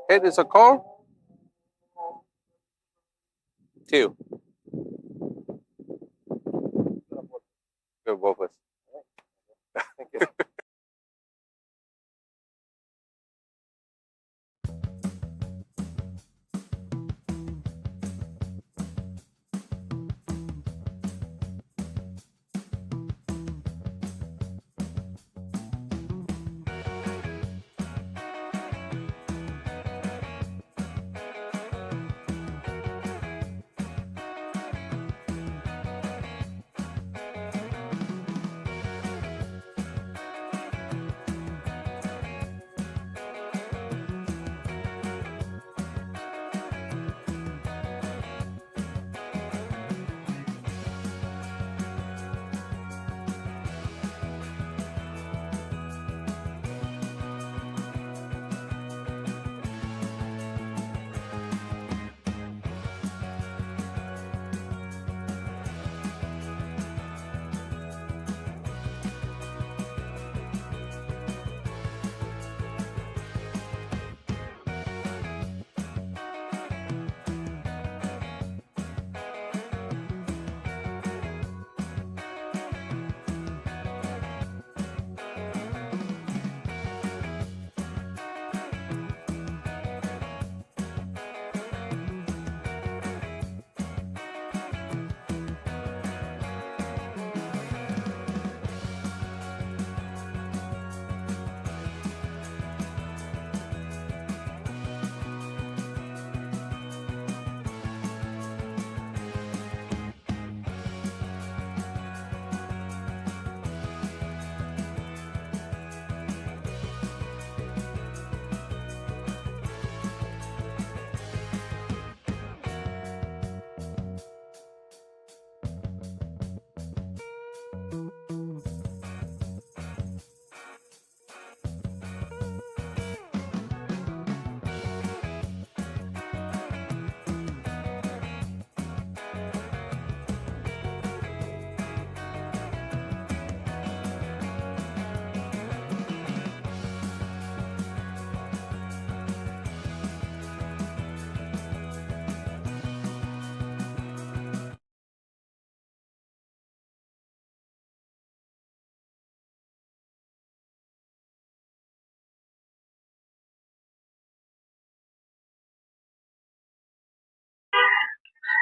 It is a call. 2. Good, both of us. Thank you.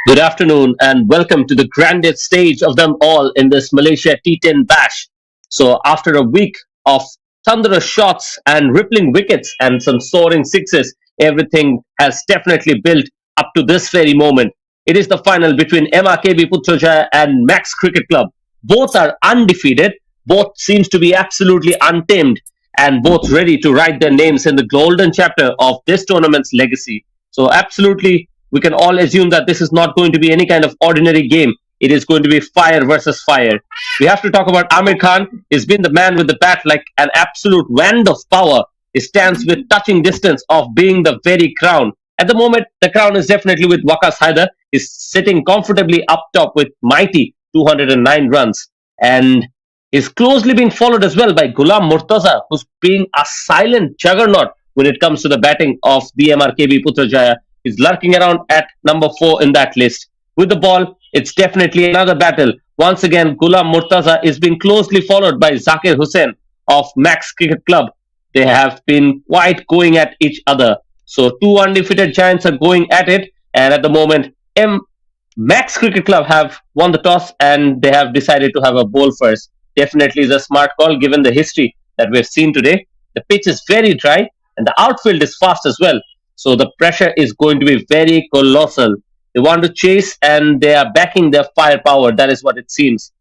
Good afternoon and welcome to the grandest stage of them all in this Malaysia T10 bash. So, after a week of thunderous shots and rippling wickets and some soaring sixes, everything has definitely built up to this very moment. It is the final between MRKB Putrajaya and MAXX Cricket Club. Both are undefeated, both seems to be absolutely untamed, and both ready to write their names in the golden chapter of this tournament's legacy. So, absolutely we can all assume that this is not going to be any kind of ordinary game. It is going to be fire versus fire. We have to talk about Amir Khan. He's been the man with the bat like an absolute wand of power. He stands with touching distance of being the very crown. At the moment, the crown is definitely with Waqas Haider. He's sitting comfortably up top with mighty 209 runs. And is closely being followed as well by Ghulam Murtaza, who's being a silent juggernaut when it comes to the batting of the MRKB Putrajaya. He's lurking around at number 4 in that list. With the ball, it's definitely another battle. Once again, Ghulam Murtaza is being closely followed by Zakir Hussain of MAXX Cricket Club. They have been quite going at each other. So two undefeated giants are going at it, and at the moment, MAXX Cricket Club have won the toss and they have decided to have a bowl first. Definitely is a smart call given the history that we've seen today. The pitch is very dry and the outfield is fast as well. So the pressure is going to be very colossal. They want to chase and they are backing their firepower. That is what it seems.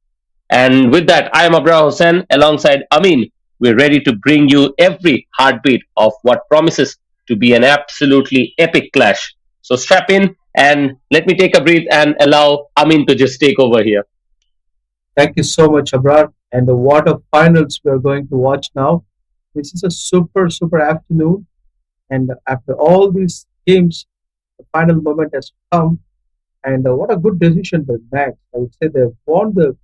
And with that, I am Abrar Hussain alongside Amin. We're ready to bring you every heartbeat of what promises to be an absolutely epic clash. So strap in and let me take a breath and allow Amin to just take over here. Thank you so much, Abrar. And the water finals we are going to watch now. This is a super afternoon. And after all these games, the final moment has come. And what a good decision by Max. I would say they won the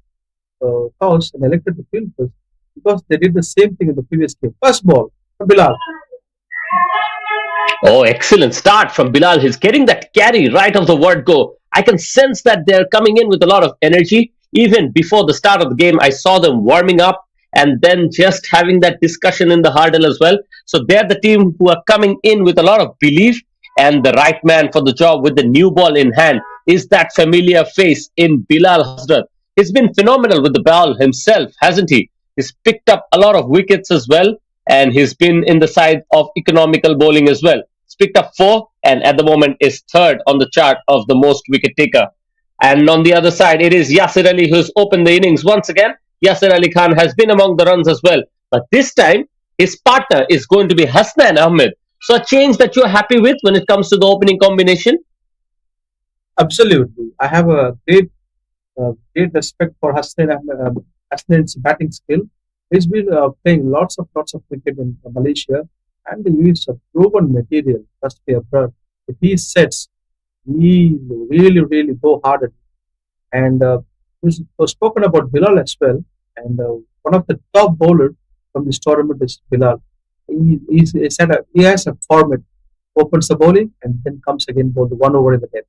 toss and elected the field first because they did the same thing in the previous game. First ball, Bilal. Oh, excellent start from Bilal. He's getting that carry right of the word go. I can sense that they're coming in with a lot of energy. Even before the start of the game, I saw them warming up and then just having that discussion in the hurdle as well. So they're the team who are coming in with a lot of belief, and the right man for the job with the new ball in hand is that familiar face in Bilal Hazrat. He's been phenomenal with the ball himself, hasn't he? He's picked up a lot of wickets as well, and he's been in the side of economical bowling as well. He's picked up four, and at the moment is third on the chart of the most wicket taker. And on the other side, it is Yasir Ali who's opened the innings once again. Yasir Ali Khan has been among the runs as well, but this time his partner is going to be Hasnan Ahmed. So a change that you're happy with when it comes to the opening combination. Absolutely. I have a great respect for Hassan's batting skill. He's been playing lots of cricket in Malaysia, and he is a proven material. Trust me, abroad. If he sets, he really go hard at it. And was spoken about Bilal as well. And one of the top bowlers from this tournament is Bilal. He has a format, opens the bowling and then comes again bowl the 1 over in the 10.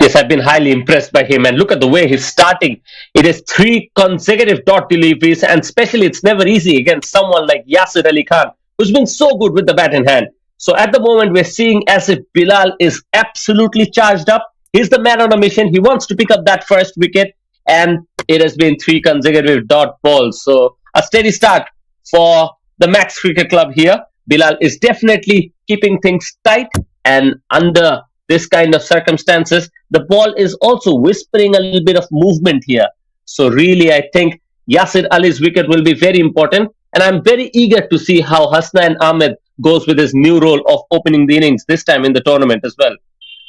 Yes, I've been highly impressed by him. And look at the way he's starting. It is three consecutive dot deliveries, and especially it's never easy against someone like Yasir Ali Khan, who's been so good with the bat in hand. So at the moment, we're seeing as if Bilal is absolutely charged up. He's the man on a mission. He wants to pick up that first wicket, and it has been three consecutive dot balls. So a steady start for the Max Cricket Club here. Bilal is definitely keeping things tight, and under this kind of circumstances, the ball is also whispering a little bit of movement here. So really, I think Yasir Ali's wicket will be very important, and I'm very eager to see how Hasnan Ahmed goes with his new role of opening the innings this time in the tournament as well.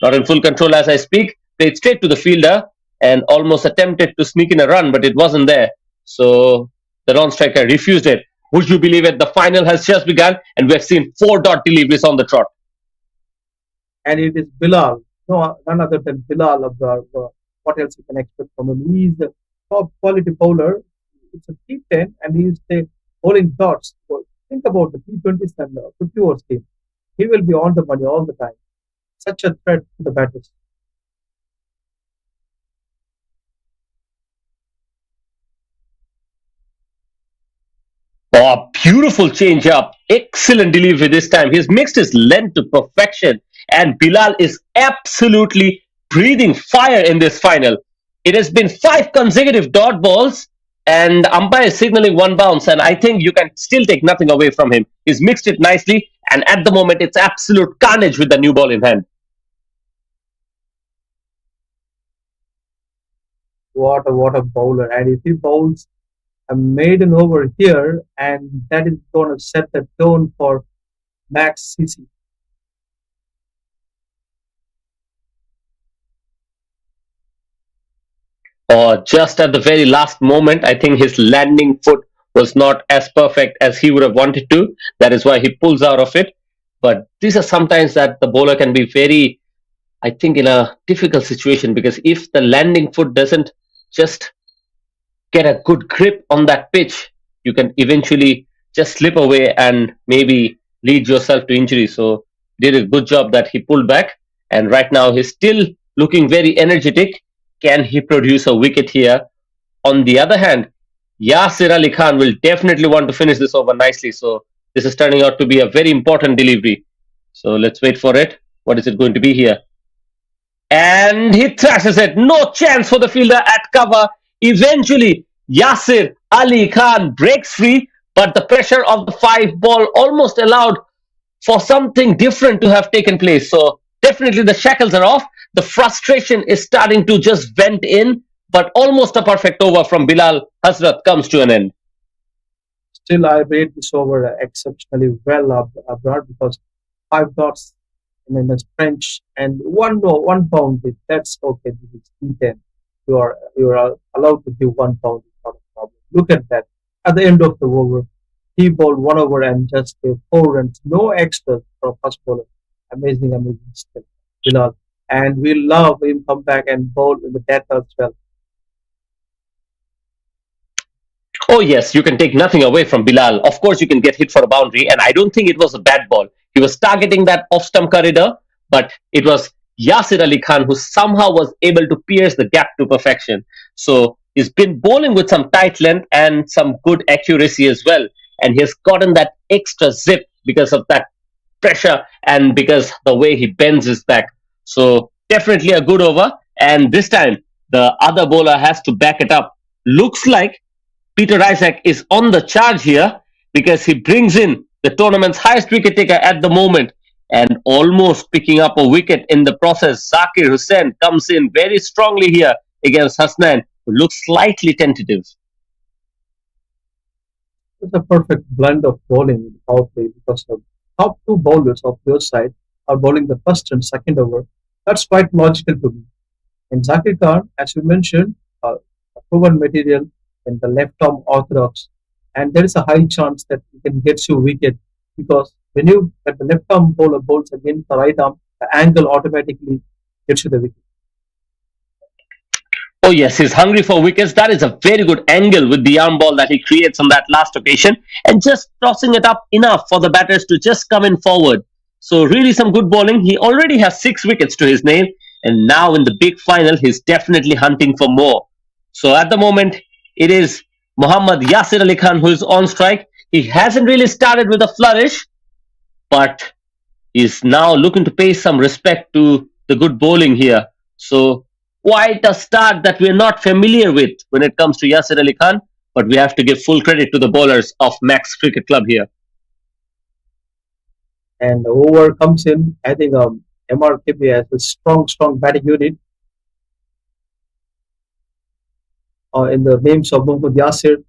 Not in full control as I speak, played straight to the fielder and almost attempted to sneak in a run, but it wasn't there. So the non-striker refused it. Would you believe it? The final has just begun, and we've seen four dot deliveries on the trot. And it is Bilal, no none other than Bilal Abrar. What else you can expect from him? He's a top quality bowler. It's a T10 and he's bowling dots. So think about the T20s and 50 overs game. He will be on the money all the time. Such a threat to the batters. Oh, beautiful change up. Excellent delivery this time. He's mixed his length to perfection. And Bilal is absolutely breathing fire in this final. It has been five consecutive dot balls, and umpire is signaling one bounce. And I think you can still take nothing away from him. He's mixed it nicely, and at the moment, it's absolute carnage with the new ball in hand. What a bowler. And if he bowls a maiden over here, and that is going to set the tone for Max CC. Or just at the very last moment, I think his landing foot was not as perfect as he would have wanted to. That is why he pulls out of it. But these are sometimes that the bowler can be very, I think, in a difficult situation, because if the landing foot doesn't just get a good grip on that pitch, you can eventually just slip away and maybe lead yourself to injury. So did a good job that he pulled back, and right now he's still looking very energetic. Can he produce a wicket here? On the other hand, Yasir Ali Khan will definitely want to finish this over nicely. So this is turning out to be a very important delivery. So let's wait for it. What is it going to be here? And he thrashes it. No chance for the fielder at cover. Eventually, Yasir Ali Khan breaks free, but the pressure of the five ball almost allowed for something different to have taken place. So definitely the shackles are off. The frustration is starting to just vent in, but almost a perfect over from Bilal Hazrat comes to an end. Still, I rate this over exceptionally well, Abrar, because five dots in a French and one no, 1 pound. That's okay. This is T10. You are allowed to give 1 pound. It's not a problem. Look at that. At the end of the over, he bowled 1 over and just gave 4 runs. No extras for first bowler. Amazing still. Bilal. And we love him come back and bowl in the death as well. Oh, yes, you can take nothing away from Bilal. Of course, you can get hit for a boundary, and I don't think it was a bad ball. He was targeting that off stump corridor, but it was Yasir Ali Khan who somehow was able to pierce the gap to perfection. So he's been bowling with some tight length and some good accuracy as well. And he has gotten that extra zip because of that pressure and because the way he bends his back. So definitely a good over. And this time the other bowler has to back it up. Looks like Peter Isaac is on the charge here because he brings in the tournament's highest wicket taker at the moment and almost picking up a wicket in the process. Zakir Hussain comes in very strongly here against Hasnan, who looks slightly tentative. It's a perfect blend of bowling in power play because the top two bowlers of your side are bowling the first and second over. That's quite logical to me. And Zakir Khan, as you mentioned, a proven material in the left arm orthodox, and there is a high chance that he can get you wicket because when you at the left arm bowler bowls against the right arm, the angle automatically gets you the wicket. Oh, yes, he's hungry for wickets. That is a very good angle with the arm ball that he creates on that last occasion and just tossing it up enough for the batters to just come in forward. So, really, some good bowling. He already has 6 wickets to his name, and now in the big final, he's definitely hunting for more. So, at the moment, it is Muhammad Yasir Ali Khan who is on strike. He hasn't really started with a flourish, but is now looking to pay some respect to the good bowling here. So, quite a start that we're not familiar with when it comes to Yasir Ali Khan, but we have to give full credit to the bowlers of MAXX Cricket Club here. And the over comes in, I think MRKB has a strong batting unit in the names of Muhammad Yasir,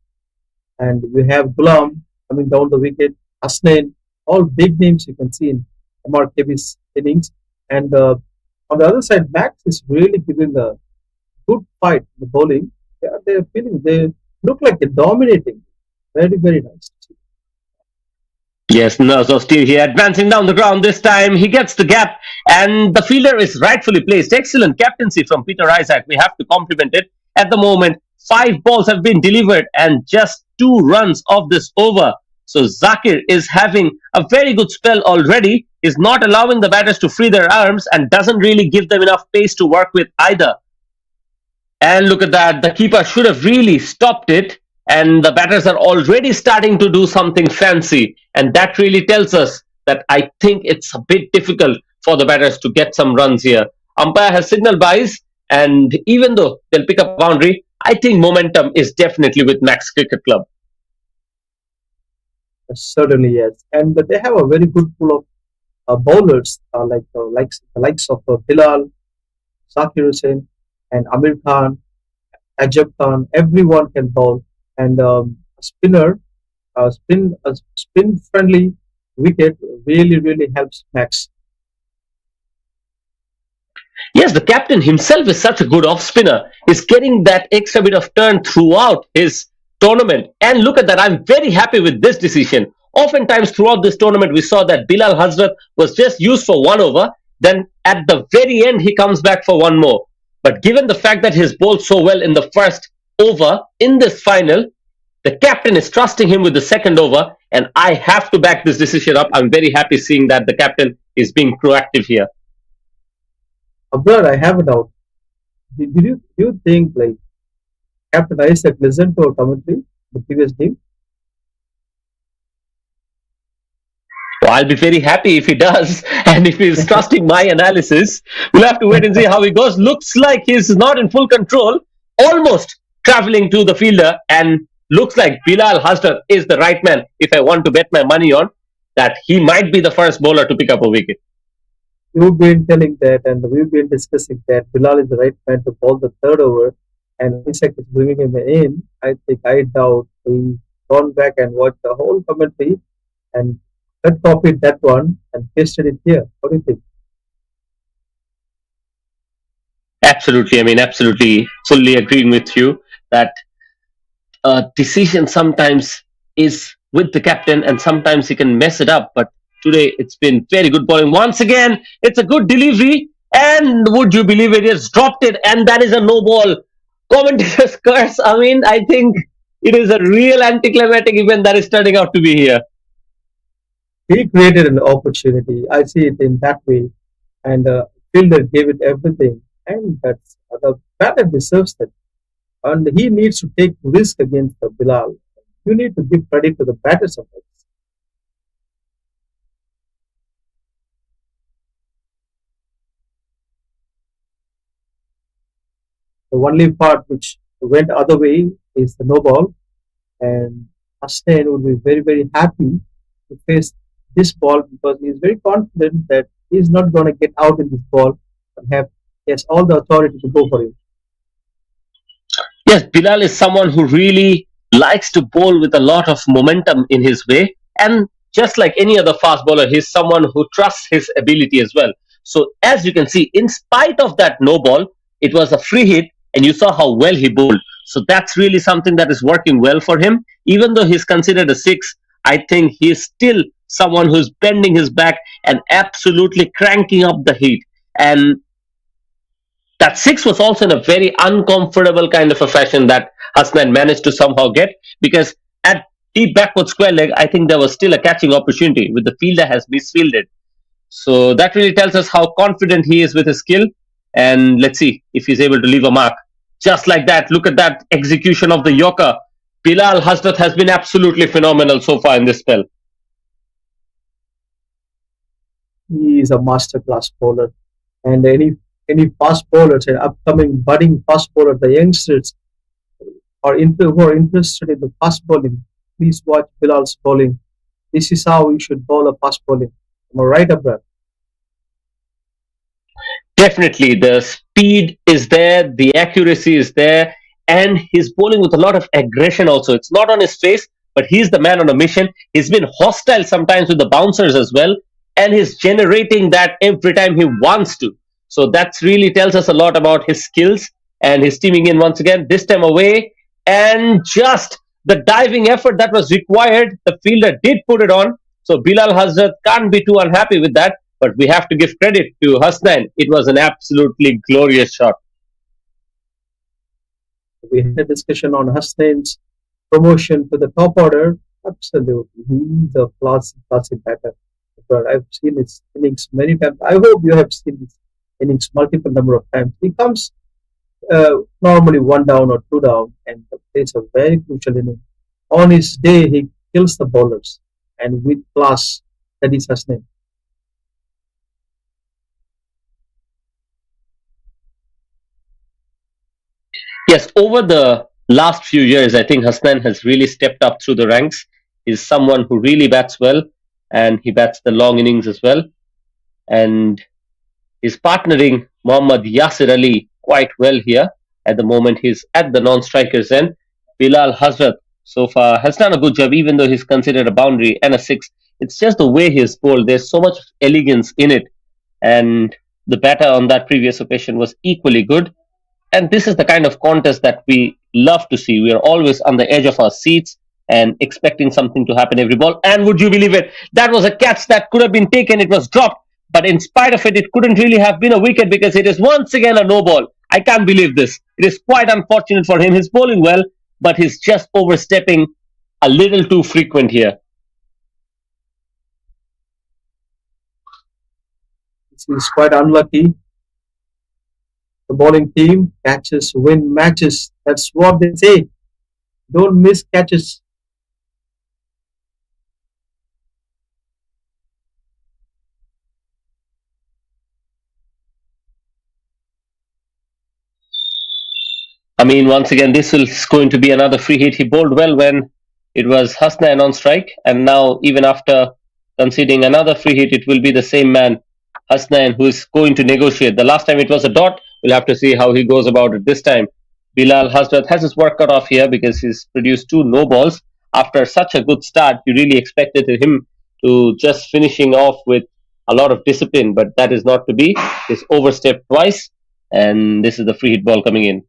and we have Gulam coming down the wicket, Hasnain, all big names you can see in MRKB's innings. And on the other side, Max is really giving a good fight in the bowling. They're feeling, they look like they're dominating. Very nice. Yes, no, so Steve here advancing down the ground this time. He gets the gap, and the fielder is rightfully placed. Excellent captaincy from Peter Isaac. We have to compliment it. At the moment, 5 balls have been delivered, and just 2 runs of this over. So Zakir is having a very good spell already. Is not allowing the batters to free their arms and doesn't really give them enough pace to work with either. And look at that. The keeper should have really stopped it. And the batters are already starting to do something fancy. And that really tells us that I think it's a bit difficult for the batters to get some runs here. Umpire has signal buys. And even though they'll pick up a boundary, I think momentum is definitely with MAXX Cricket Club. Certainly, yes. And they have a very good pool of bowlers like the likes of Bilal, Zakir Hussain, and Amir Khan, Ajab Khan. Everyone can bowl, and a spinner, a spin friendly wicket really helps Max. Yes, the captain himself is such a good off spinner. He's getting that extra bit of turn throughout his tournament. And look at that, I'm very happy with this decision. Oftentimes throughout this tournament, we saw that Bilal Hazrat was just used for 1 over. Then at the very end, he comes back for 1 more. But given the fact that he's bowled so well in the first over in this final, the captain is trusting him with the second over. And I have to back this decision up. I'm very happy seeing that the captain is being proactive here. Abrar, I have a doubt. Do you think like Captain Isaac listened to our commentary the previous game? Well, I'll be very happy if he does. And if he's trusting my analysis, we'll have to wait and see how he goes. Looks like he's not in full control, almost traveling to the fielder. And looks like Bilal Hazrat is the right man if I want to bet my money on that he might be the first bowler to pick up a wicket. You've been telling that, and we've been discussing that Bilal is the right man to bowl the third over, and Isaac is bringing him in. I doubt he's gone back and watched the whole commentary and cut copied that one and pasted it here. What do you think? Absolutely. I mean, absolutely, fully agreeing with you that a decision sometimes is with the captain and sometimes he can mess it up. But today it's been very good bowling. Once again, it's a good delivery. And would you believe it? It's dropped it. And that is a no ball. Commentator's curse. I mean, I think it is a real anticlimactic event that is turning out to be here. He created an opportunity. I see it in that way, and fielder gave it everything, and that's the batter deserves that. And he needs to take risk against the Bilal. You need to give credit to the batters of it. The only part which went other way is the no ball, and Hussein would be very very happy to face this ball because he is very confident that he is not going to get out in this ball and have he has all the authority to go for it. Yes, Bilal is someone who really likes to bowl with a lot of momentum in his way. And just like any other fast bowler, he's someone who trusts his ability as well. So, as you can see, in spite of that no ball, it was a free hit, and you saw how well he bowled. So, that's really something that is working well for him. Even though he's considered a six, I think he's still someone who's bending his back and absolutely cranking up the heat. And that six was also in a very uncomfortable kind of a fashion that Hasnan managed to somehow get, because at deep backward square leg, I think there was still a catching opportunity with the fielder has misfielded. So that really tells us how confident he is with his skill. And let's see if he's able to leave a mark. Just like that, look at that execution of the Yorker. Bilal Hasrat has been absolutely phenomenal so far in this spell. He is a master class bowler, and any fast bowlers and upcoming budding fast bowler, the youngsters who are interested in the fast bowling, please watch Bilal's bowling. This is how you should bowl a fast bowling. Am I right, Abrar? Definitely, the speed is there, the accuracy is there, and he's bowling with a lot of aggression also. It's not on his face, but he's the man on a mission. He's been hostile sometimes with the bouncers as well, and he's generating that every time he wants to. So that's really tells us a lot about his skills, and he's teaming in once again, this time away, and just the diving effort that was required, the fielder did put it on. So Bilal Hazrat can't be too unhappy with that, but we have to give credit to Hasnan. It was an absolutely glorious shot. We had a discussion on Hasnain's promotion to the top order. Absolutely, he's a classy batter. But I've seen his innings many times. I hope you have seen his innings multiple number of times. He comes normally one down or two down and plays a very crucial inning. On his day, he kills the bowlers and with class. That is Hasnain. Yes, over the last few years, I think Hasnan has really stepped up through the ranks. He's someone who really bats well, and he bats the long innings as well. And he's partnering Muhammad Yasir Ali quite well here. At the moment, he's at the non-strikers end. Bilal Hazrat so far has done a good job, even though he's considered a boundary and a six. It's just the way he's bowled. There's so much elegance in it, and the batter on that previous occasion was equally good. And this is the kind of contest that we love to see. We are always on the edge of our seats and expecting something to happen every ball. And would you believe it? That was a catch that could have been taken. It was dropped. But in spite of it, it couldn't really have been a wicket because it is once again a no ball. I can't believe this. It is quite unfortunate for him. He's bowling well, but he's just overstepping a little too frequent here. He's quite unlucky. The bowling team catches win matches. That's what they say. Don't miss catches. I mean, once again, this is going to be another free hit. He bowled well when it was Hasnan on strike, and now, even after conceding another free hit, it will be the same man, Hasnan, who is going to negotiate. The last time it was a dot. We'll have to see how he goes about it this time. Bilal Hasrat has his work cut off here because he's produced two no balls. After such a good start, you really expected him to just finishing off with a lot of discipline, but that is not to be. He's overstepped twice, and this is the free hit ball coming in.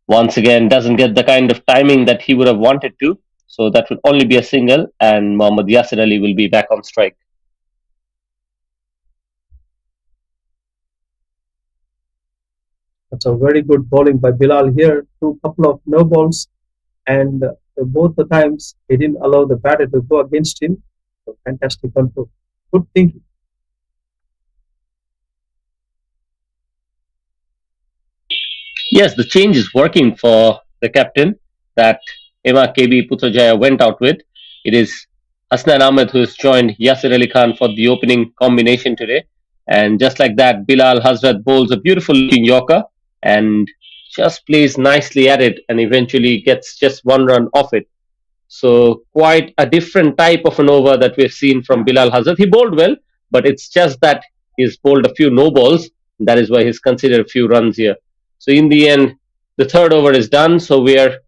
Once again, doesn't get the kind of timing that he would have wanted to. So that will only be a single, and Mohammad Yasir Ali will be back on strike. That's a very good bowling by Bilal here. Two couple of no balls, and So both the times he didn't allow the batter to go against him. So fantastic control. Good thinking. Yes, the change is working for the captain that MRKB Putrajaya went out with. It is Hasnan Ahmed who has joined Yasir Ali Khan for the opening combination today. And just like that, Bilal Hazrat bowls a beautiful looking Yorker and just plays nicely at it and eventually gets just one run off it. So quite a different type of an over that we've seen from Bilal Hazrat. He bowled well, but it's just that he's bowled a few no balls. That is why he's considered a few runs here. So in the end, the third over is done. So we are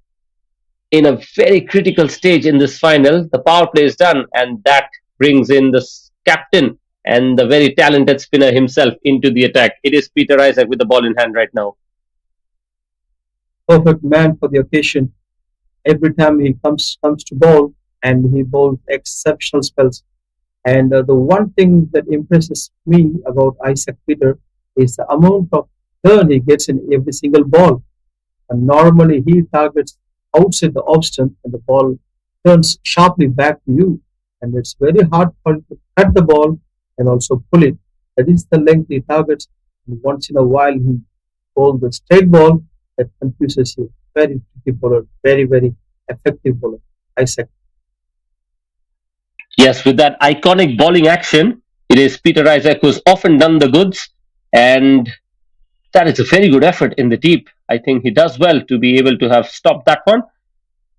in a very critical stage in this final. The power play is done, and that brings in the captain and the very talented spinner himself into the attack. It is Peter Isaac with the ball in hand right now. Perfect man for the occasion. Every time he comes to bowl, and he bowls exceptional spells. And the one thing that impresses me about Isaac Peter is the amount of turn he gets in every single ball. And normally he targets outside the off stump and the ball turns sharply back to you. And it's very hard for him to cut the ball and also pull it. That is the length he targets. And once in a while he bowls the straight ball that confuses you. Very tricky bowler, very, very effective bowler. Isaac. Yes, with that iconic bowling action, it is Peter Isaac who's often done the goods, and that is a very good effort in the deep. I think he does well to be able to have stopped that one.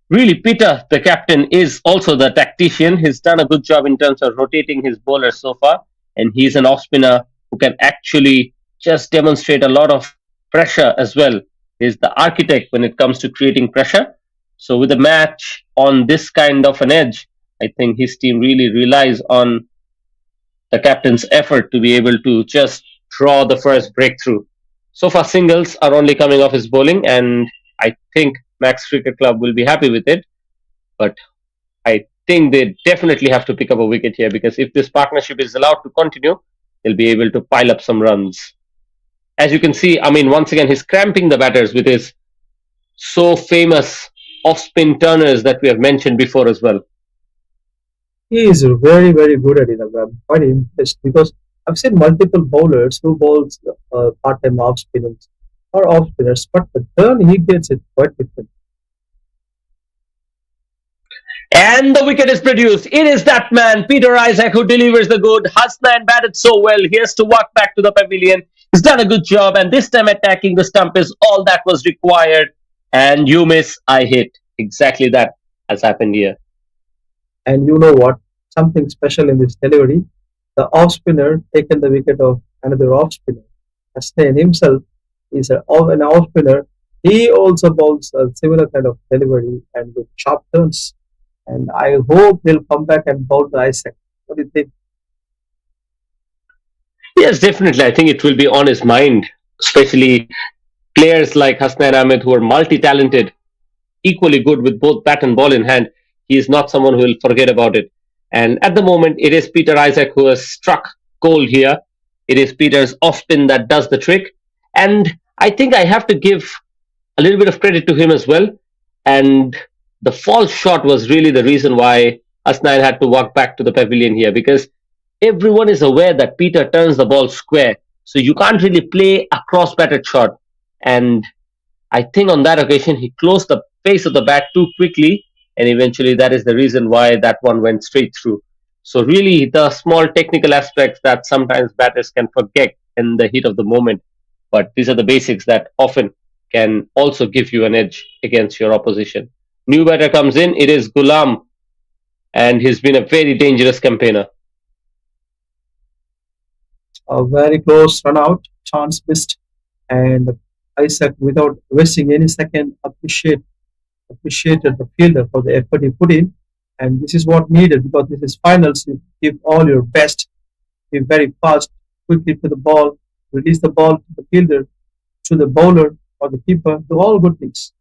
Really, Peter, the captain, is also the tactician. He's done a good job in terms of rotating his bowlers so far, and he's an off spinner who can actually just demonstrate a lot of pressure as well. He's the architect when it comes to creating pressure. So, with a match on this kind of an edge, I think his team really relies on the captain's effort to be able to just draw the first breakthrough. So far, singles are only coming off his bowling, and I think Max Cricket Club will be happy with it. But I think they definitely have to pick up a wicket here because if this partnership is allowed to continue, they'll be able to pile up some runs. As you can see, I mean, once again, he's cramping the batters with his so famous off spin turners that we have mentioned before as well. He is very, very good at it. I'm quite impressed because I've seen multiple bowlers who bowls part-time off spinners or off spinners, but the turn he gets it quite different. And the wicket is produced. It is that man, Peter Isaac, who delivers the good. Hasnan batted so well. He has to walk back to the pavilion. He's done a good job, and this time attacking the stump is all that was required. And you miss, I hit. Exactly that has happened here. And you know what? Something special in this delivery. The off spinner taken the wicket of another off spinner. Hasnain himself is an off spinner. He also bowls a similar kind of delivery and with sharp turns. And I hope he'll come back and bowl to Isaac. What do you think? Yes, definitely. I think it will be on his mind, especially players like Hasnain Ahmed who are multi talented, equally good with both bat and ball in hand. He is not someone who will forget about it. And at the moment, it is Peter Isaac who has struck gold here. It is Peter's off spin that does the trick. And I think I have to give a little bit of credit to him as well. And the false shot was really the reason why Hasnain had to walk back to the pavilion here because everyone is aware that Peter turns the ball square. So you can't really play a cross batted shot. And I think on that occasion, he closed the face of the bat too quickly. And eventually, that is the reason why that one went straight through. So, really, the small technical aspects that sometimes batters can forget in the heat of the moment. But these are the basics that often can also give you an edge against your opposition. New batter comes in, it is Gulam, and he's been a very dangerous campaigner. A very close run out, chance missed, and Isaac, without wasting any second, appreciated the fielder for the effort he put in. And this is what needed because this is finals. You give all your best, be very fast, quickly to the ball, release the ball to the fielder, to the bowler or the keeper, do all good things.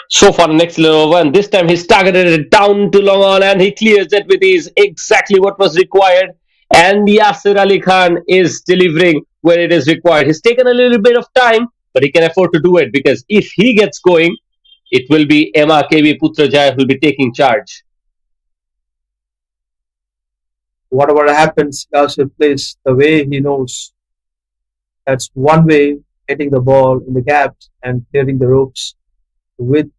So far, an excellent over, and this time he's targeted it down to long on and he clears it with ease, exactly what was required. And Yasir Ali Khan is delivering where it is required. He's taken a little bit of time, but he can afford to do it because if he gets going, it will be MRKB Putrajaya who will be taking charge. Whatever happens, he also plays the way he knows. That's one way, hitting the ball in the gaps and clearing the ropes with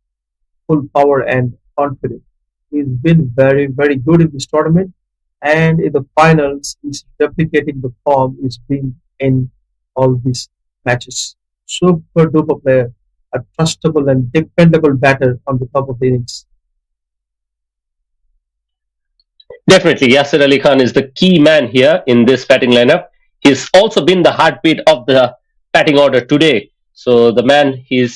full power and confidence. He's been very, very good in this tournament, and in the finals, he's replicating the form he's been in all these matches. Super duper player, a trustable and dependable batter on the top of the innings. Definitely, Yasir Ali Khan is the key man here in this batting lineup. He's also been the heartbeat of the batting order today. So the man, he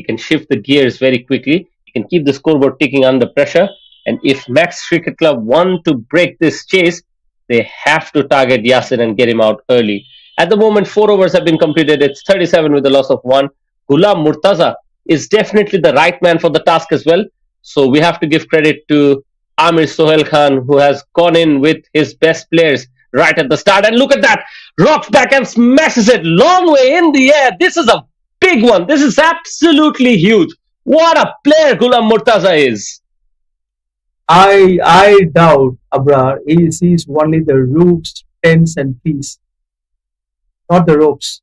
can shift the gears very quickly. He can keep the scoreboard ticking under pressure. And if Max Cricket Club want to break this chase, they have to target Yasir and get him out early. At the moment, 4 overs have been completed. It's 37 with a loss of one. Ghulam Murtaza is definitely the right man for the task as well. So we have to give credit to Amir Sohail Khan, who has gone in with his best players right at the start. And look at that! Rocks back and smashes it long way in the air. This is a big one. This is absolutely huge. What a player Ghulam Murtaza is. I doubt Abrar. He sees only the roofs, tents, and trees, not the ropes.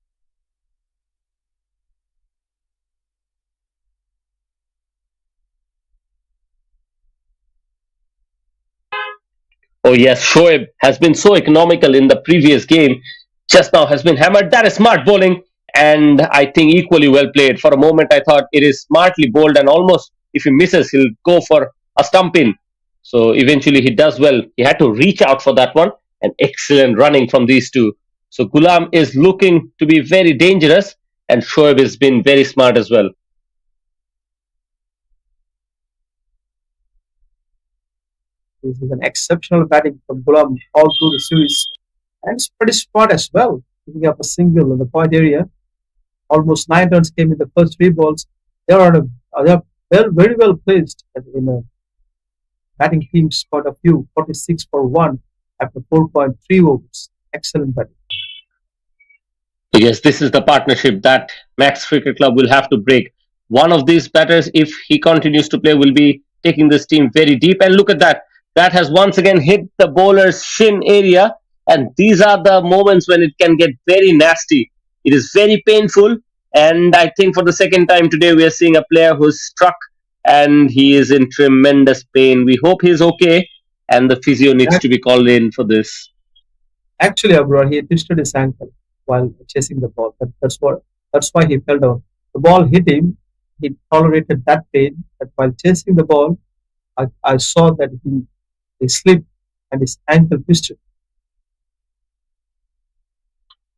Oh yes, Shoaib has been so economical in the previous game. Just now has been hammered. That is smart bowling, and I think equally well played. For a moment, I thought it is smartly bowled, and almost if he misses, he'll go for a stump in. So eventually, he does well. He had to reach out for that one, and excellent running from these two. So Gulam is looking to be very dangerous, and Shoaib has been very smart as well. This is an exceptional batting from Gulam all through the series, and it's pretty smart as well. Picking up a single in the point area, almost 9 runs came in the first three balls. They are on they are very well placed in a batting team's point of view. 46 for one after 4.3 overs. Excellent batting. Yes, this is the partnership that Max Cricket Club will have to break. One of these batters, if he continues to play, will be taking this team very deep. And look at that. That has once again hit the bowler's shin area. And these are the moments when it can get very nasty. It is very painful. And I think for the second time today, we are seeing a player who's struck and he is in tremendous pain. We hope he's okay. And the physio needs Ac- to be called in for this. Actually, Abrar, he twisted his ankle while chasing the ball. That's why he fell down. The ball hit him. He tolerated that pain. But while chasing the ball, I saw that he slipped and his ankle twisted.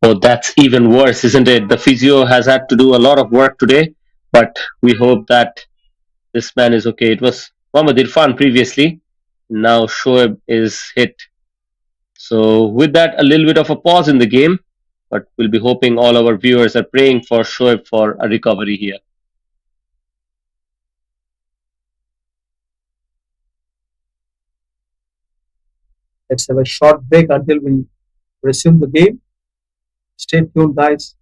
Oh, that's even worse, isn't it? The physio has had to do a lot of work today, but we hope that this man is okay. It was Mohammad Irfan previously. Now Shoaib is hit. So, with that, a little bit of a pause in the game, but we'll be hoping all our viewers are praying for Shoaib for a recovery here. Let's have a short break until we resume the game. Stay tuned, guys.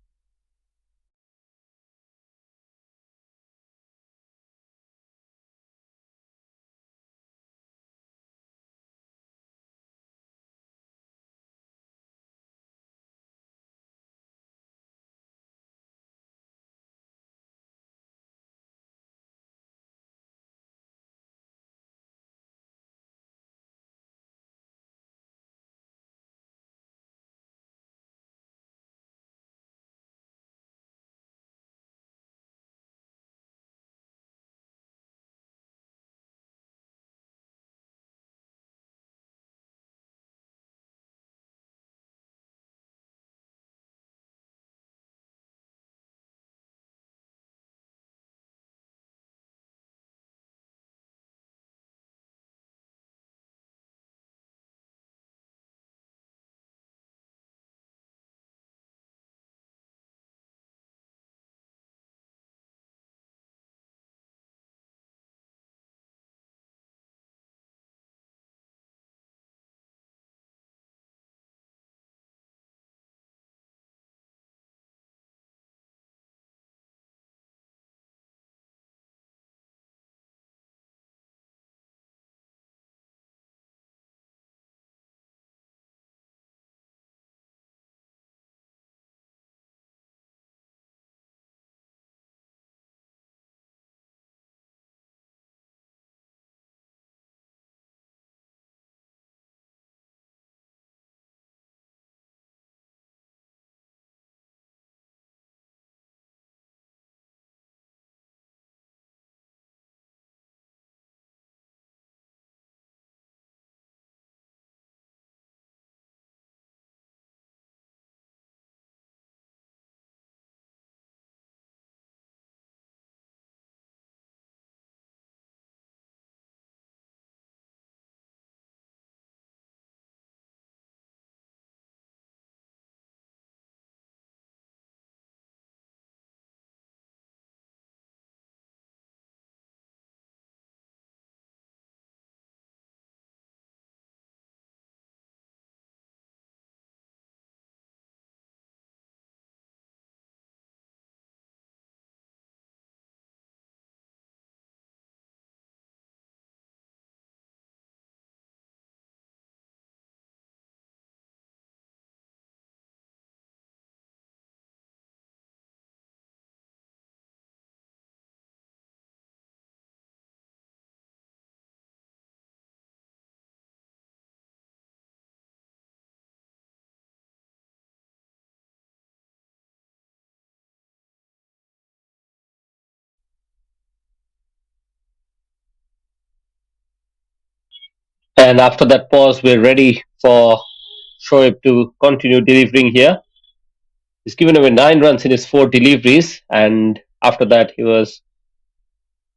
And after that pause, we're ready for Shoaib to continue delivering here. He's given away 9 runs in his 4 deliveries, and after that, he was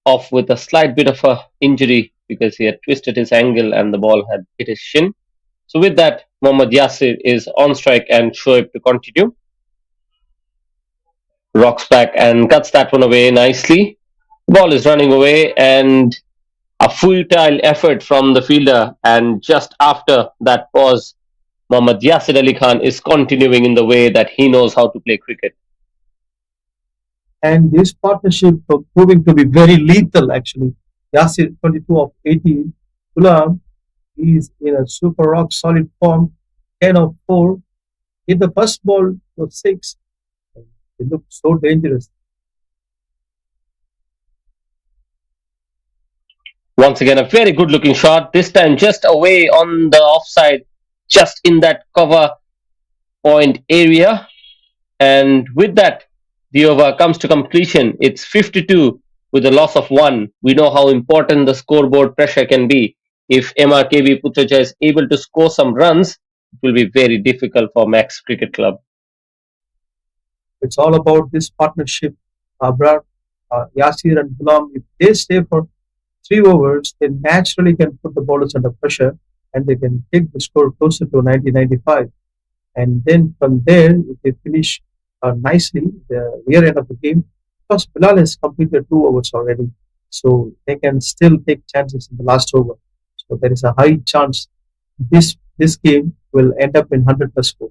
off with a slight bit of a injury because he had twisted his ankle and the ball had hit his shin. So with that, Mohammad Yasir is on strike and Shoaib to continue. Rocks back and cuts that one away nicely. Ball is running away and a futile effort from the fielder. And just after that pause, Mohammad Yasir Ali Khan is continuing in the way that he knows how to play cricket. And this partnership proving to be very lethal actually. Yasir 22 of 18. Gulam is in a super rock solid form, 10 of 4. Hit the first ball was 6. It looked so dangerous. Once again, a very good looking shot. This time just away on the offside, just in that cover point area. And with that, the over comes to completion. It's 52 with a loss of 1. We know how important the scoreboard pressure can be. If MRKB Putrajaya is able to score some runs, it will be very difficult for MAXX Cricket Club. It's all about this partnership. Abrar, Yasir and Gulam, if they stay for 3 overs, they naturally can put the bowlers under pressure and they can take the score closer to 90-95. And then from there, if they finish nicely the rear end of the game, because Bilal has completed 2 overs already, so they can still take chances in the last over. So there is a high chance this game will end up in 100 plus score.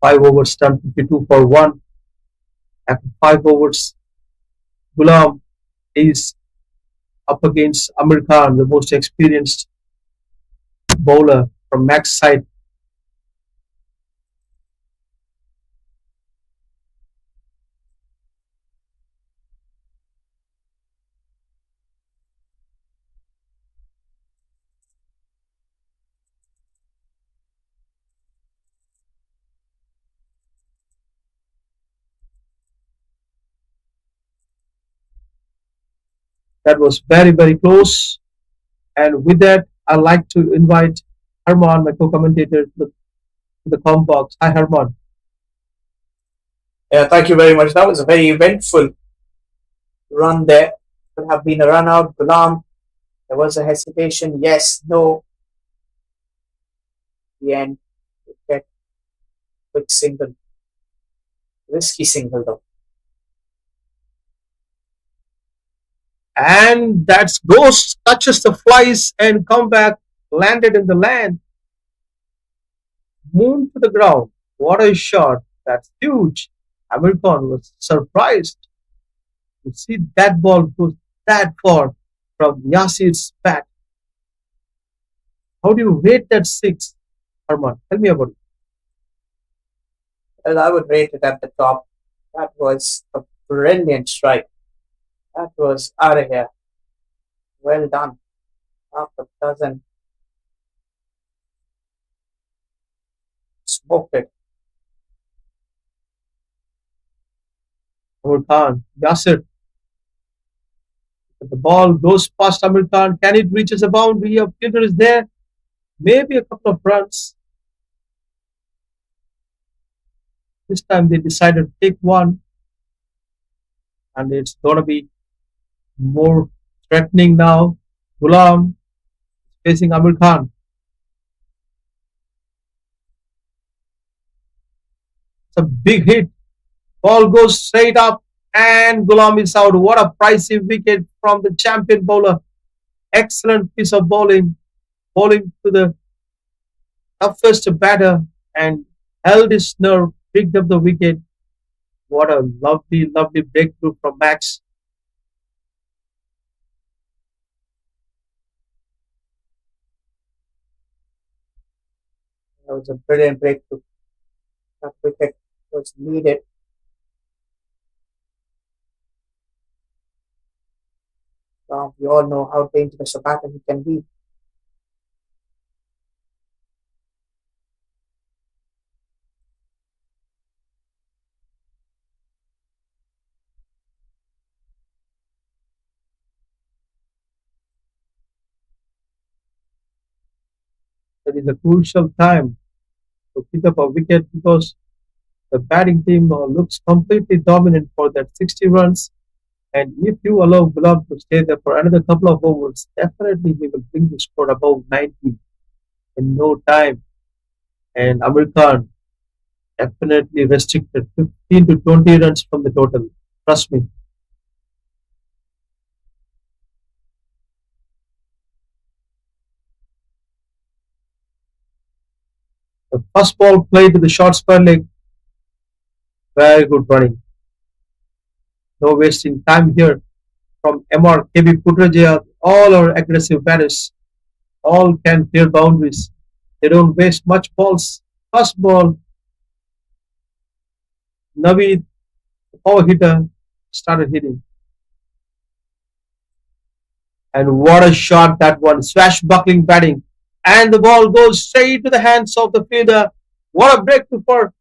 5 overs done, 52 for 1. After 5 overs, Gulam is up against Amir Khan, the most experienced bowler from MAXX side. That was very, very close. And with that, I'd like to invite Harman, my co-commentator, to the com box. Hi, Harman. Yeah, thank you very much. That was a very eventful run there. Could have been a run out. Gulam, there was a hesitation. Yes, no. The end. Get quick single. Risky single though. And that's Ghost touches the flies and come back, landed in the land. Moon to the ground. What a shot. That's huge. Amir Khan was surprised to see that ball go that far from Yasir's bat. How do you rate that 6, Harman? Tell me about it. Well, I would rate it at the top. That was a brilliant strike. That was out of here. Well done. Half a dozen. Smoked it. Amir Khan, Yasir. The ball goes past Amir Khan. Can it reach a boundary? A fielder is there. Maybe a couple of runs. This time they decided to take one. And it's going to be more threatening now. Gulam facing Amir Khan. It's a big hit. Ball goes straight up and Gulam is out. What a pricey wicket from the champion bowler. Excellent piece of bowling. Bowling to the toughest batter and held his nerve, picked up the wicket. What a lovely, lovely breakthrough from MAXX. That was a brilliant breakthrough. That wicket was needed. We all know how dangerous a batter he can be. that is a crucial time to pick up a wicket because the batting team looks completely dominant for that 60 runs. And if you allow Gulab to stay there for another couple of overs, definitely he will bring the score above 90 in no time. And Amir Khan definitely restricted 15 to 20 runs from the total. Trust me. The first ball played to the short square leg. Very good running. No wasting time here from MRKB Putrajaya. All our aggressive batters, all can clear boundaries. They don't waste much balls. First ball, Naveed, the power hitter, started hitting. And what a shot that one, swashbuckling batting. And the ball goes straight to the hands of the fielder. What a breakthrough for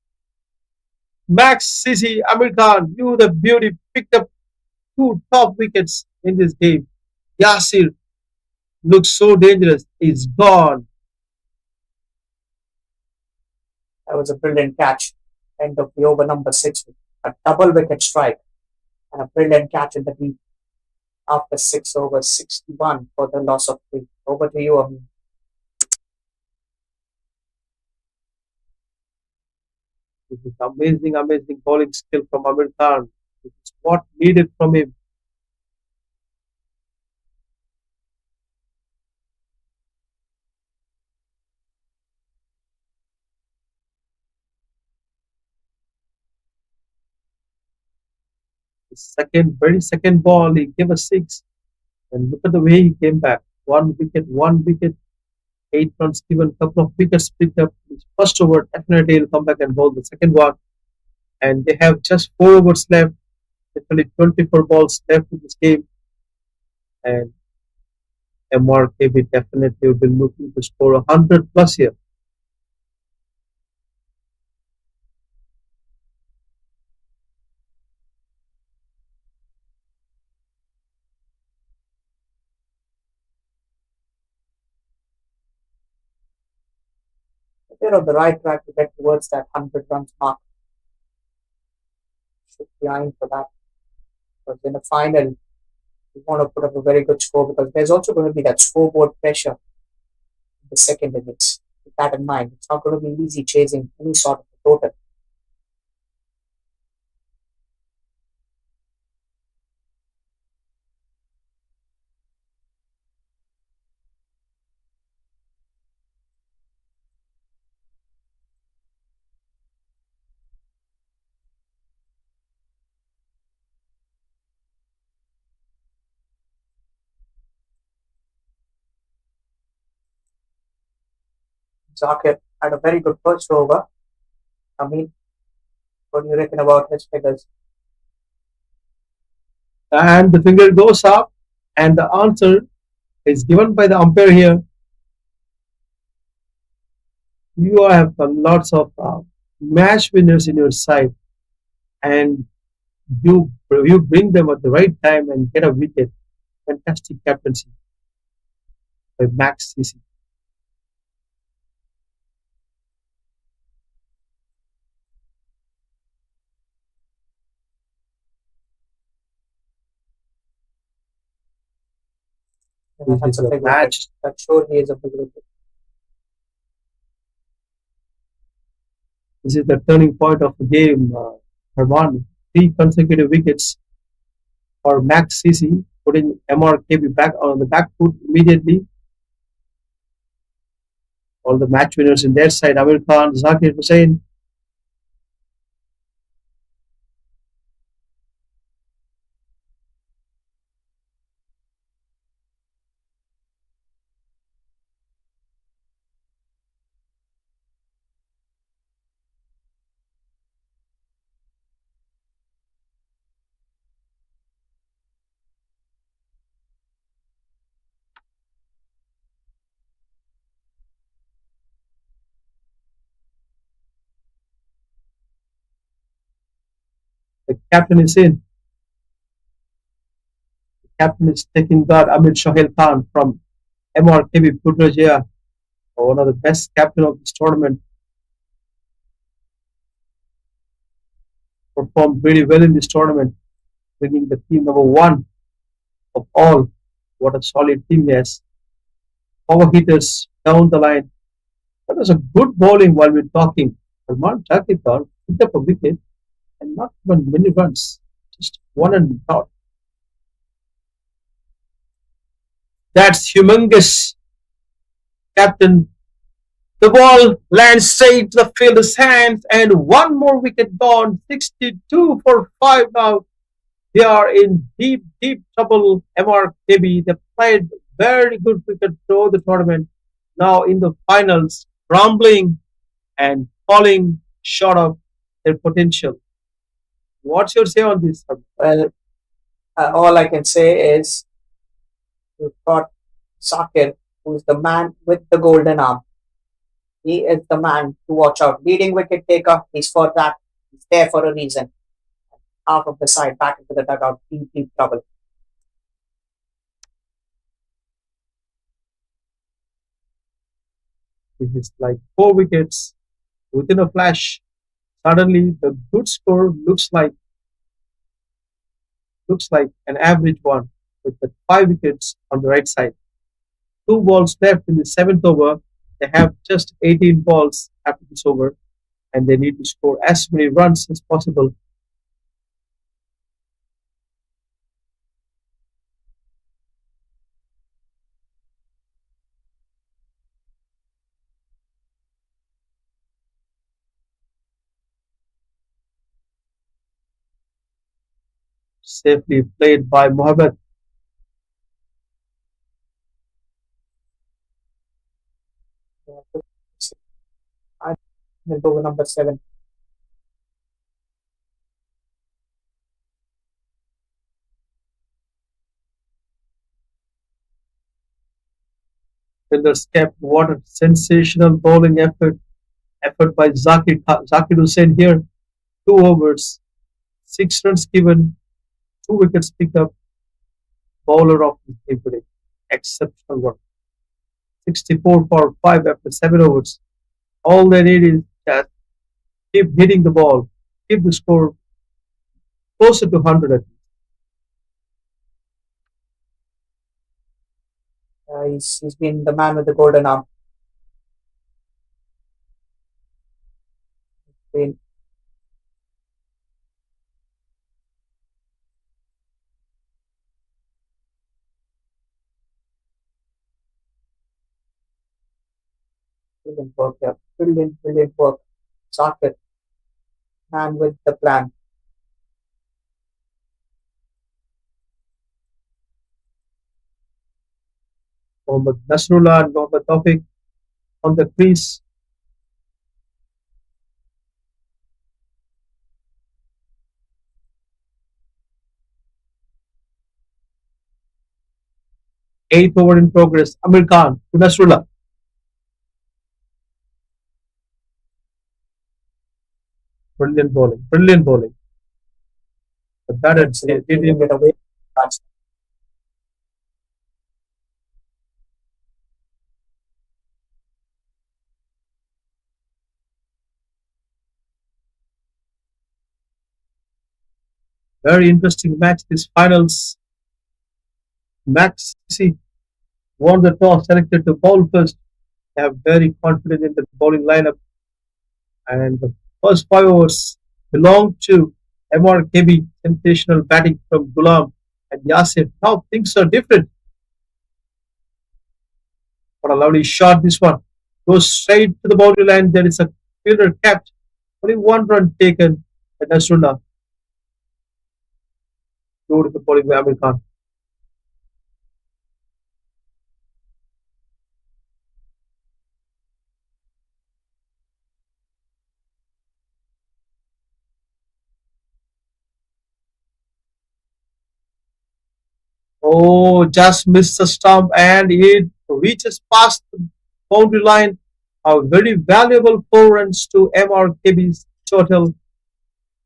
MAXX Amir Khan. You, the beauty, picked up two top wickets in this game. Yasir looks so dangerous. He's gone. That was a brilliant catch. End of the over number 6. A double wicket strike and a brilliant catch in the deep after 6 overs, 61 for the loss of 3. Over to you, Amin. This is amazing, amazing bowling skill from Amir Khan. This is what needed from him. The very second ball, he gave a 6. And look at the way he came back. 1 wicket, 8 runs given, couple of wickets picked up. His first over, definitely he'll come back and bowl the second one. And they have just 4 overs left. Literally 24 balls left in this game. And MRKB definitely will be looking to score 100 plus here. They're on the right track to get towards that 100 runs mark. Should be eyeing for that. But in the final, you want to put up a very good score because there's also going to be that scoreboard pressure in the second innings. Keep that in mind. It's not going to be easy chasing any sort of a total. Zakir had a very good first over. I mean, what do you reckon about his figures? And the finger goes up, and the answer is given by the umpire here. You have lots of match winners in your side, and you bring them at the right time and get a wicket. Fantastic captaincy by MAXX. You know, This that's is a a big wicket. match. That sure he is a big wicket. This is the turning point of the game. Herman, 3 consecutive wickets for MAXX, putting MRKB back on the back foot immediately. All the match winners in their side, Amir Khan, Zakir Hussain. The captain is in. The captain is taking guard Amir Shahil Khan from MRKB Putrajaya. one of the best captain of this tournament, performed really well in this tournament, bringing the team number one of all. What a solid team he has. Power hitters down the line. That was a good bowling while we're talking. Salman Takikar picked up a wicket and not even many runs, just one and out. That's humongous, captain. The ball lands straight to the fielder's hands, and one more wicket gone. 62 for 5 now. They are in deep, deep trouble. MRKB, they played very good cricket throughout the tournament. Now in the finals, crumbling and falling short of their potential. What's your say on this? Well, all I can say is we've got Sakir, who's the man with the golden arm. He is the man to watch out. Leading wicket taker, he's for that. He's there for a reason. Half of the side back into the dugout, deep, deep trouble. This is like 4 wickets within a flash. Suddenly, the good score looks like an average one with the 5 wickets on the right side. 2 balls left in the 7th over. They have just 18 balls after this over, and they need to score as many runs as possible. Safely played by Mohammed. I will go with number 7. Fielders kept. What a sensational bowling effort by Zakir Hussain here. 2 overs, 6 runs given, 2 wickets picked up. Bowler of the day today. Exceptional work. 64 for 5 after 7 overs. All they need is just keep hitting the ball, keep the score closer to 100 at least. He's been the man with the golden arm. Been brilliant work here. Brilliant, brilliant work. Sakir, man with the plan. Mohammad Nasrullah and Mohammad Tawfiq on the crease. Eighth over in progress. Amir Khan to Nasrullah. Brilliant bowling. Brilliant bowling. The batter Excellent. did Didn't him get away. That's very interesting match. This finals. MAXX won the toss, selected to bowl first. They are very confident in the bowling lineup. And the first 5 overs belong to MRKB. Sensational batting from Gulam and Yasir. Now things are different. What a lovely shot this one. Goes straight to the boundary line. There is a fielder capped. Only 1 run taken by Nasrullah. Beautiful bowling by Amir Khan. Oh, just missed the stump and it reaches past the boundary line. A very valuable 4 runs to MRKB's total.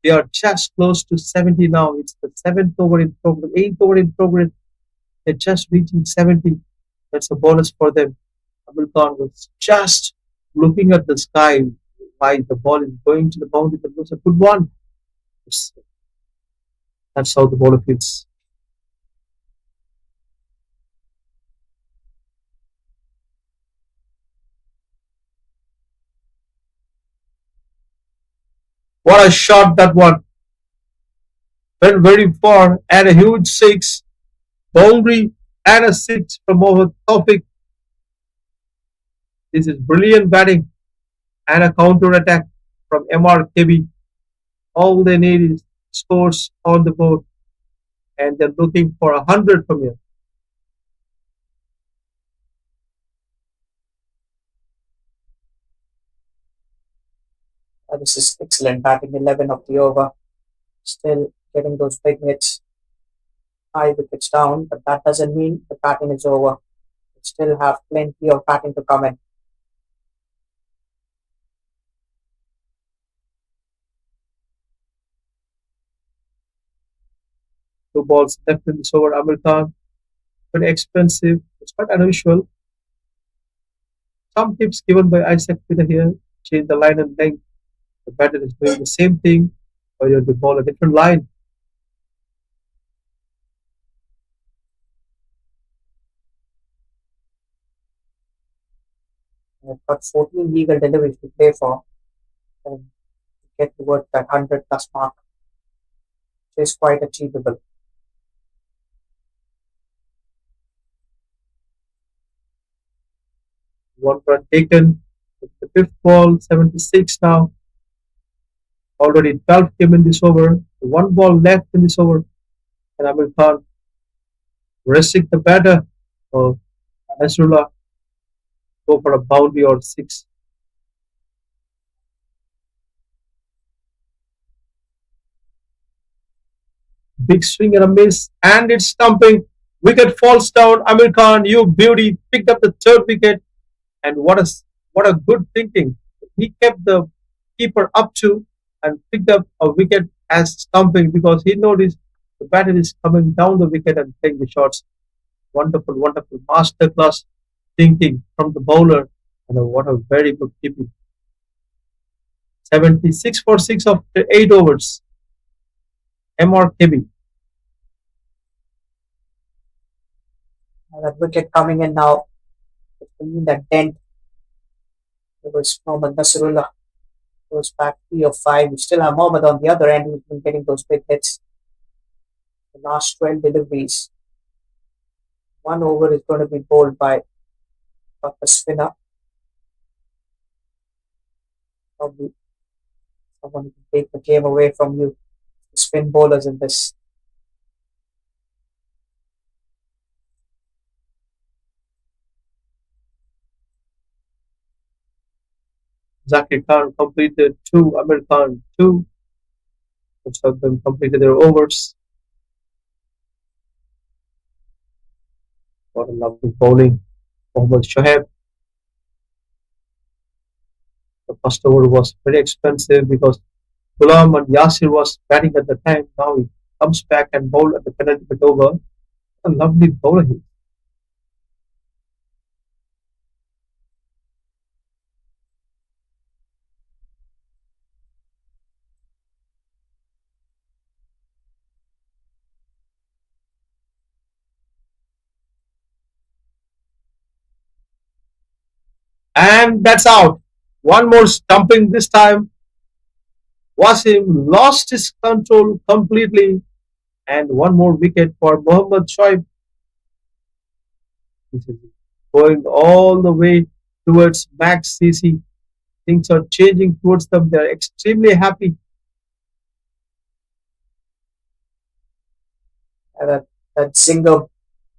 They are just close to 70 now. It's the 7th over in progress, 8th over in progress. They're just reaching 70. That's a bonus for them. Abdul Khan was just looking at the sky while the ball is going to the boundary. That was a good one. Yes, that's how the bowler feels. What a shot that one. Went very far and a huge six. Boundary and a six from over Tawfiq. This is brilliant batting and a counter attack from MRKB. All they need is scores on the board and they're looking for 100 from here. This is excellent batting, 11 of the over. Still getting those big hits. 5 wickets down, but that doesn't mean the batting is over. We still have plenty of batting to come in. Two balls left in this over. Amir Khan, very expensive. It's quite unusual. Some tips given by Isaac Peter here change the line and length. The batter is doing the same thing, or you have to ball a different line. I've got 14 legal deliveries to play for and to get towards that 100 plus mark, which is quite achievable. One run taken with the fifth ball, 76 now. Already 12 came in this over. One ball left in this over. And Amir Khan resting the batter of Nasrullah go for a boundary or six. Big swing and a miss, and it's stumping. Wicket falls down. Amir Khan, you beauty, picked up the third wicket, and what a good thinking. He kept the keeper up to and picked up a wicket as stumping because he noticed the batter is coming down the wicket and taking the shots. Wonderful, wonderful masterclass thinking from the bowler, and what a very good keeping. 76 for 6 after 8 overs. MRKB. That wicket coming in now, it will mean that dent. It was Mohammad Nasrullah. Goes back 3 of 5. We still have Mohammad on the other end who's been getting those big hits. The last 12 deliveries. 1 over is going to be bowled by Dr. Spinner. Probably someone who can take the game away from you. The spin bowlers in this. Zakir Khan completed 2, Amir Khan 2. Most of them completed their overs. What a lovely bowling. Mohammad Shoaib. The first over was very expensive because Ghulam and Yasir was batting at the time. Now he comes back and bowled at the penultimate over. A lovely bowler here. And that's out. One more stumping this time. Wasim lost his control completely. And one more wicket for Mohammad Shoaib. This is going all the way towards MAXX. Things are changing towards them. They're extremely happy. And that zinger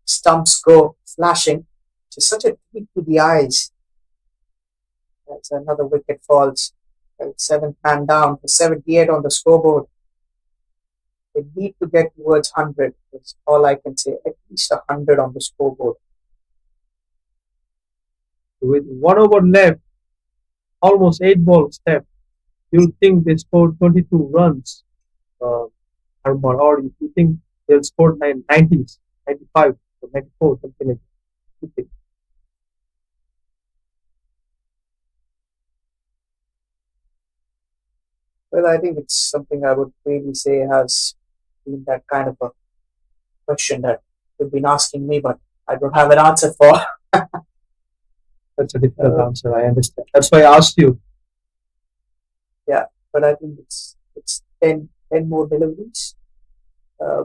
stumps go flashing. It's such a treat to the eyes. That's another wicket falls. 7th man down for 78 on the scoreboard. They need to get towards 100. That's all I can say. At least 100 on the scoreboard. With 1 over left, almost 8 balls left, you'll think they scored 22 runs, or if you think they'll score 90s, 95, or 94, something like that. Well, I think it's something I would really say has been that kind of a question that you've been asking me, but I don't have an answer for. That's a difficult Uh, answer. I understand. That's why I asked you. yeah, but I think it's 10 more deliveries. Uh,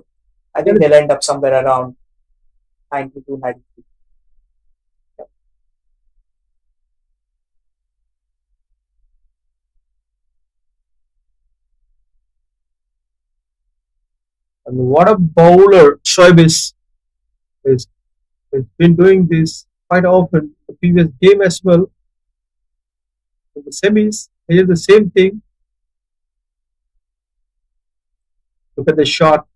I Yeah, think they'll end up somewhere around 92, 93. and what a bowler Shoaib is. He's been doing this quite often. The previous game as well. In the semis, he did the same thing. Look at the shot.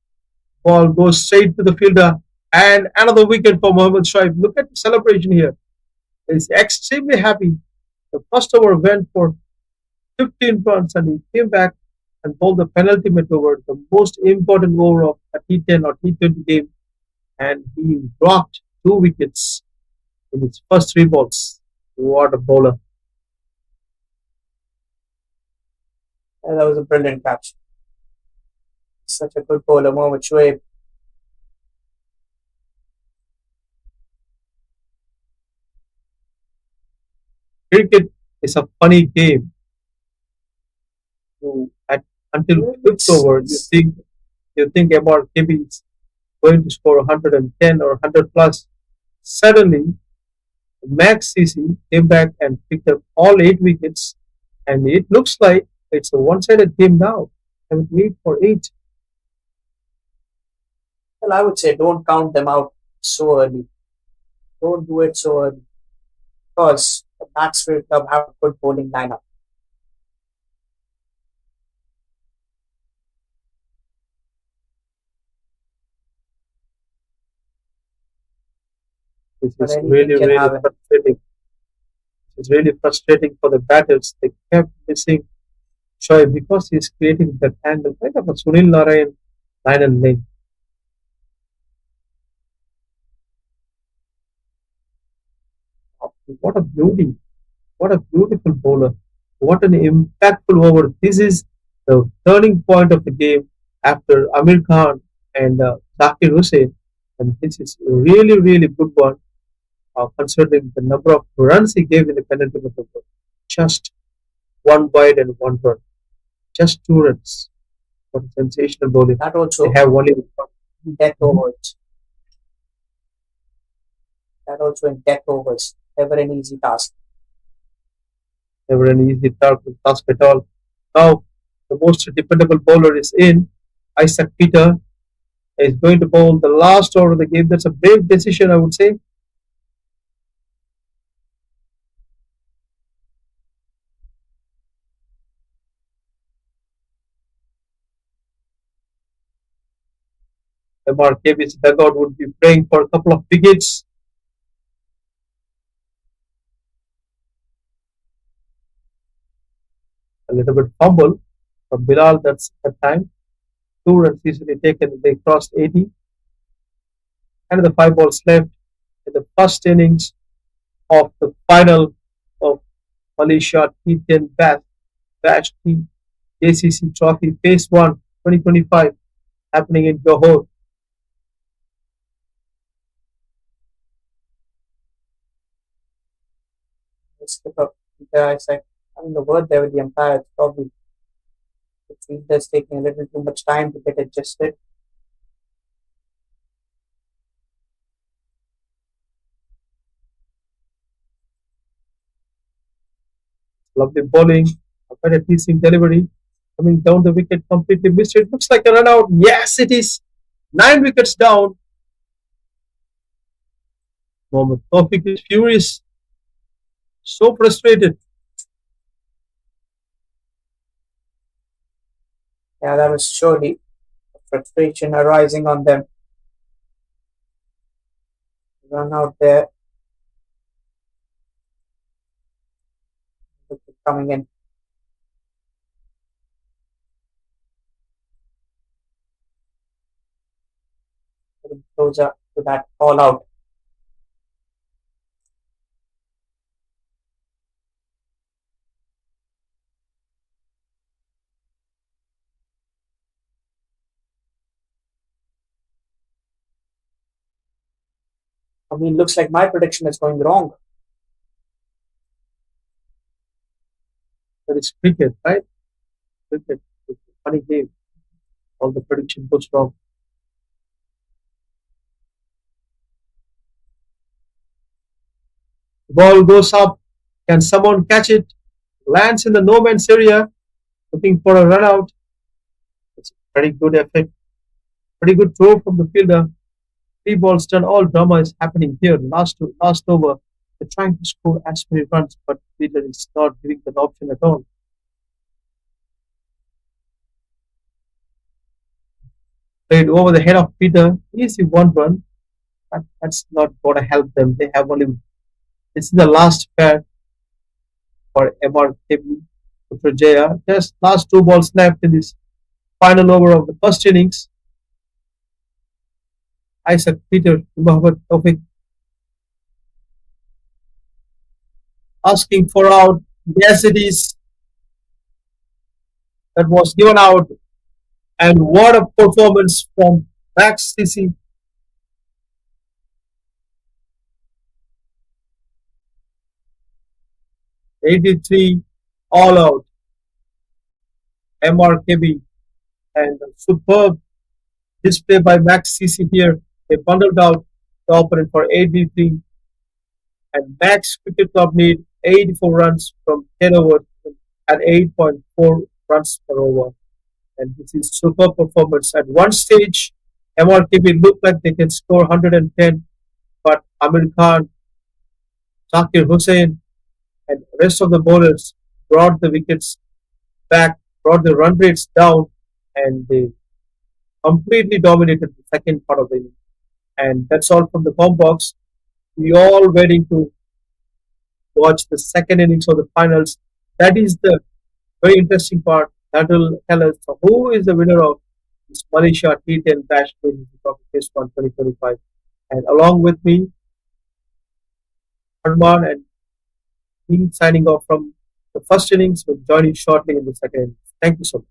Ball goes straight to the fielder. And another wicket for Mohammad Shoaib. Look at the celebration here. He's extremely happy. The first over went for 15 runs and he came back and bowled the penultimate over, the most important over of a T10 or T20 game. And he dropped 2 wickets in his first 3 balls. What a bowler. And that was a brilliant catch. Such a good bowler, Mohammad Shoaib. Cricket is a funny game. Until fifth over, you think about maybe it's going to score 110 or 100 plus. Suddenly, MAXX came back and picked up all 8 wickets, and it looks like it's a one-sided game now. 78 for 8. Well, I would say don't count them out so early. Don't do it so early because the Maxx Club have a good bowling lineup. This But is anything really, can really happen. frustrating. It's really frustrating for the batters. They kept missing Shoaib because he's creating that angle, kind of a Sunil Narayan line and lane. What a beauty! What a beautiful bowler! What an impactful over! This is the turning point of the game after Amir Khan and Zakir Hussain, and this is a really, really good one considering the number of runs he gave in the penultimate over. Just one wide and one run. Just 2 runs. What a sensational bowling. That They also have only in death overs. That also in death overs. Never an easy task. never an easy task at all. Now, the most dependable bowler is in. Isaac Peter is going to bowl the last over of the game. That's a brave decision, I would say. MRKB's dugout would be praying for a couple of wickets. A little bit fumble from Bilal. That's that time. 2 runs easily taken. They crossed 80. And the 5 balls left in the first innings of the final of Malaysia T10 Bash T JCC Trophy Phase 1 2025 happening in Johor. Skip up. I said, I mean, the word there with the umpire, it's probably the fielder's taking a little too much time to get adjusted. Lovely bowling, a quite a decent delivery. Coming down the wicket, completely missed it. Looks like a run out. Yes, it is. 9 wickets down. Mohammad Tawfiq is furious. So frustrated. Yeah, that was surely frustration arising on them. Run out there. Coming in. Getting closer to that all out. I mean, looks like my prediction is going wrong. That is cricket, right? Cricket. It's a funny game. All the prediction goes wrong. The ball goes up. Can someone catch it? Lands in the no man's area, looking for a run out. It's a pretty good effect. Pretty good throw from the fielder. 3 balls done. All drama is happening here. Last over, they're trying to score as many runs, but Peter is not giving that option at all. Played over the head of Peter. Easy 1 run. But that's not going to help them. They have only. This is the last pair for MRKB PUTRAJAYA. Just last 2 balls left in this final over of the first innings. Isaac Peter Muhammad Tawfiq asking for out. Yes, it is. That was given out. And what a performance from MAXX. 83 all out. MRKB and superb display by MAXX here. They bundled out the opponent for 83, and Max Cricket Club need 84 runs from 10 overs at 8.4 runs per over. And this is superb performance. At one stage, MRKB looked like they can score 110, but Amir Khan, Zakir Hussain, and rest of the bowlers brought the wickets back, brought the run rates down, and they completely dominated the second part of the inning. And that's all from the home box. We all waiting to watch the second innings of the finals. That is the very interesting part. That will tell us who is the winner of this Malaysia T10 Bash Test 1 2025. And along with me, Arman and me signing off from the first innings. Will join you shortly in the second innings. Thank you so much.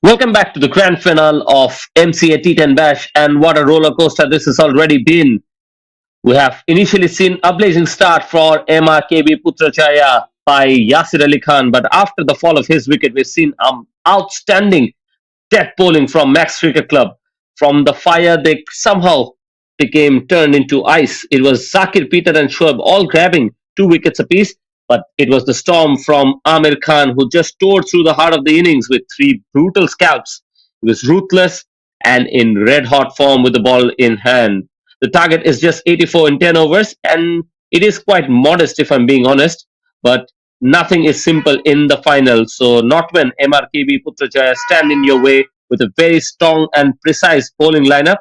Welcome back to the grand finale of MCA T10 Bash, and what a roller coaster this has already been. We have initially seen a blazing start for MRKB Putrajaya by Yasir Ali Khan, but after the fall of his wicket, we've seen outstanding death bowling from Max Cricket Club. From the fire, they somehow became turned into ice. It was Zakir, Peter, and Shoaib all grabbing 2 wickets apiece, but it was the storm from Amir Khan who just tore through the heart of the innings with 3 brutal scalps. He was ruthless and in red hot form with the ball in hand. The target is just 84 in 10 overs, and it is quite modest if I'm being honest, but nothing is simple in the final. So not when MRKB Putrajaya stand in your way with a very strong and precise bowling lineup.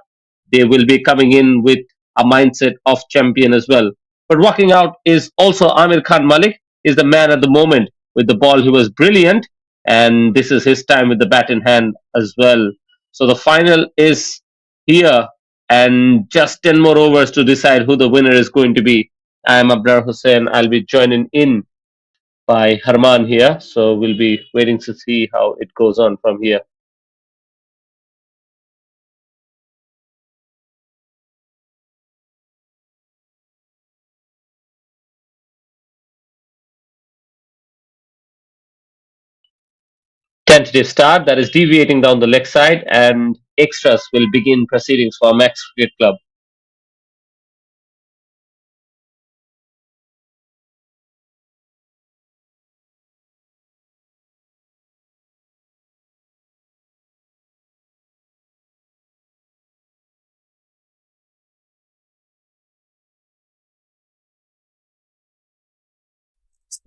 They will be coming in with a mindset of champion as well. But walking out is also Amir Khan Malik, is the man at the moment. With the ball, he was brilliant, and this is his time with the bat in hand as well. So the final is here, and just 10 more overs to decide who the winner is going to be. I'm Abrar Hussain. I'll be joining in by Harman here. So we'll be waiting to see how it goes on from here. Tentative start, that is deviating down the leg side, and extras will begin proceedings for MAXX Cricket Club.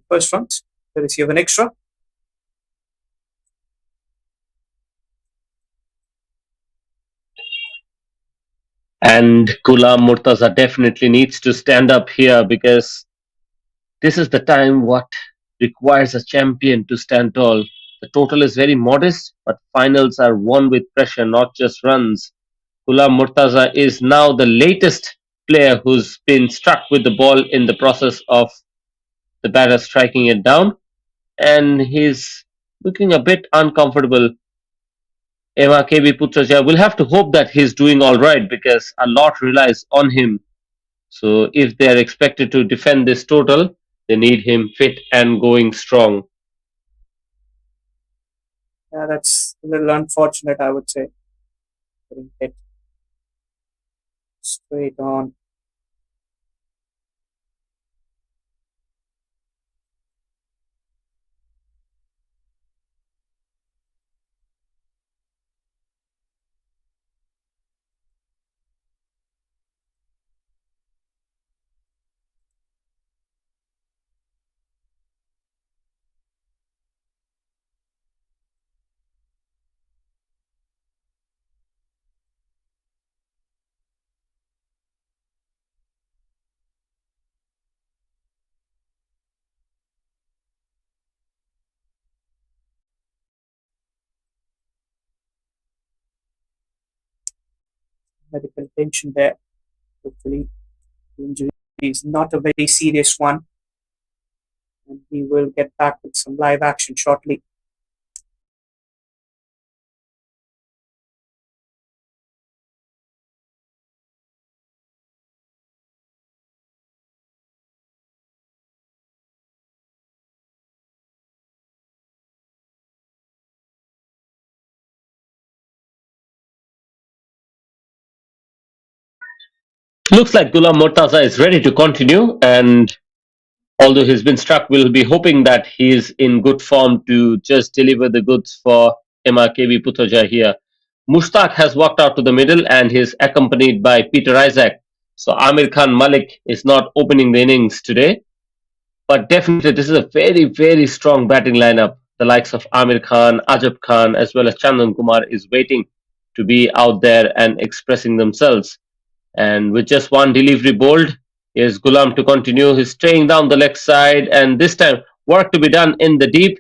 First round, they receive an extra. And Ghulam Murtaza definitely needs to stand up here because this is the time what requires a champion to stand tall. The total is very modest, but finals are won with pressure, not just runs. Ghulam Murtaza is now the latest player who's been struck with the ball in the process of the batter striking it down, and he's looking a bit uncomfortable. MRKB Putrajaya will have to hope that he's doing all right because a lot relies on him. So if they are expected to defend this total, they need him fit and going strong. Yeah, that's a little unfortunate, I would say. Getting hit straight on. Medical attention there. Hopefully, the injury is not a very serious one, and we will get back with some live action shortly. Looks like Ghulam Murtaza is ready to continue, and although he's been struck, we'll be hoping that he's in good form to just deliver the goods for MRKB Putrajaya here. Mushtaq has walked out to the middle and he's accompanied by Peter Isaac. So Amir Khan Malik is not opening the innings today, but definitely this is a very, very strong batting lineup. The likes of Amir Khan, Ajab Khan, as well as Chandan Kumar is waiting to be out there and expressing themselves. And with just one delivery bowled, is Gulam to continue. He's straying down the leg side, and this time work to be done in the deep.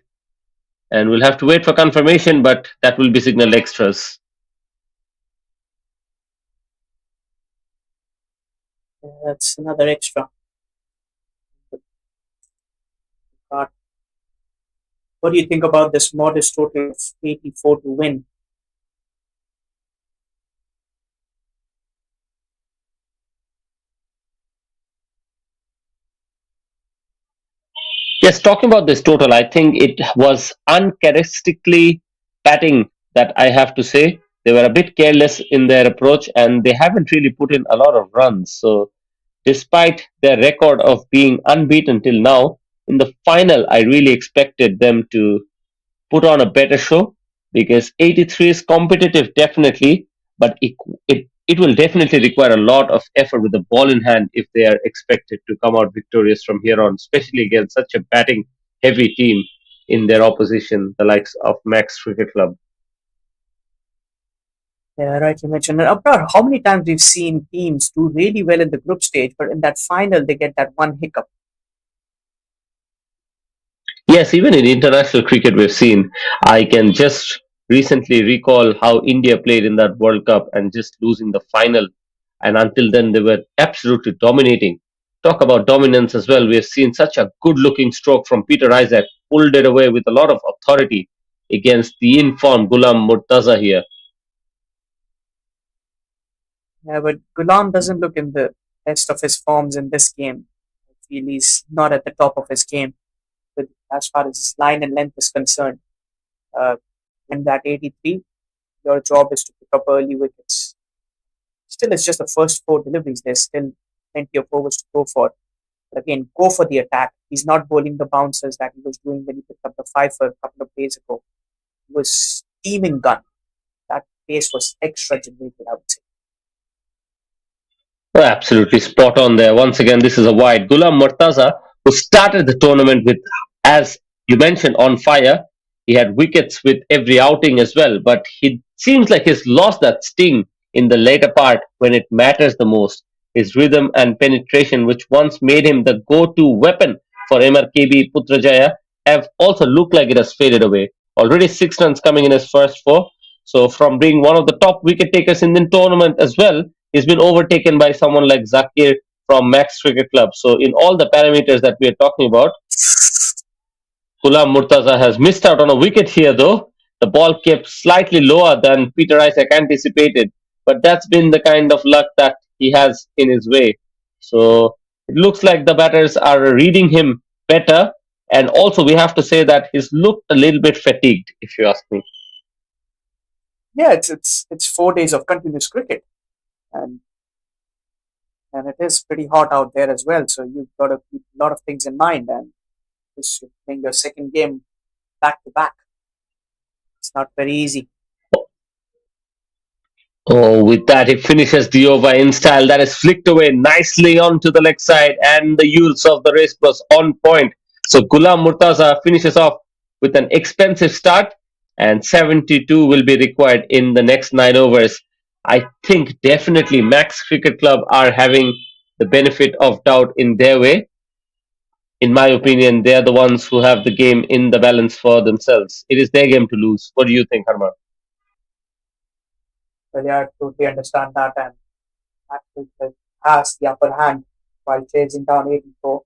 And we'll have to wait for confirmation, but that will be signaled extras. That's another extra. Card What do you think about this modest total of 84 to win? Yes, talking about this total, I think it was uncharacteristically batting that I have to say. They were a bit careless in their approach and they haven't really put in a lot of runs. So, despite their record of being unbeaten till now, in the final, I really expected them to put on a better show because 83 is competitive definitely, but it will definitely require a lot of effort with the ball in hand if they are expected to come out victorious from here on, especially against such a batting heavy team in their opposition, the likes of MAXX Cricket Club. Yeah, right. You mentioned Abrar, how many times we've seen teams do really well in the group stage, but in that final they get that one hiccup. Yes, even in international cricket, we've seen. I can just recently recall how India played in that World Cup and just losing the final. And until then, they were absolutely dominating. Talk about dominance as well. We have seen such a good looking stroke from Peter Isaac, pulled it away with a lot of authority against the informed Gulam Murtaza here. Yeah, but Gulam doesn't look in the best of his forms in this game. I feel he's not at the top of his game with as far as his line and length is concerned. Uh, in that 83, your job is to pick up early wickets. Still, it's just the first four deliveries. There's still plenty of overs to go for. But again, go for the attack. He's not bowling the bouncers that he was doing when he picked up the five for a couple of days ago. He was steaming gun. That pace was extra generated, I would say. Oh, absolutely spot on there. Once again, this is a wide. Gulam Murtaza, who started the tournament with, as you mentioned, on fire. He had wickets with every outing as well, but he seems like he's lost that sting in the later part when it matters the most. His rhythm and penetration, which once made him the go-to weapon for MRKB Putrajaya, have also looked like it has faded away. Already 6 runs coming in his first four. So from being one of the top wicket takers in the tournament as well, he's been overtaken by someone like Zakir from MAXX Cricket Club. So in all the parameters that we are talking about, Ghulam Murtaza has missed out on a wicket here though. The ball kept slightly lower than Peter Isaac anticipated, but that's been the kind of luck that he has in his way. So it looks like the batters are reading him better, and also we have to say that he's looked a little bit fatigued, if you ask me. Yeah, it's 4 days of continuous cricket, and and it is pretty hot out there as well. So you've got to keep a lot of things in mind, and this being your second game back to back, it's not very easy. Oh, with that, he finishes the over in style. That is flicked away nicely onto the leg side, and the use of the wrist was on point. So Gulam Murtaza finishes off with an expensive start, and 72 will be required in the next 9 overs. I think definitely Max Cricket Club are having the benefit of doubt in their way. In my opinion, they are the ones who have the game in the balance for themselves. It is their game to lose. What do you think, Harman? But yeah, I totally understand that, and Matt has the upper hand while chasing down 84.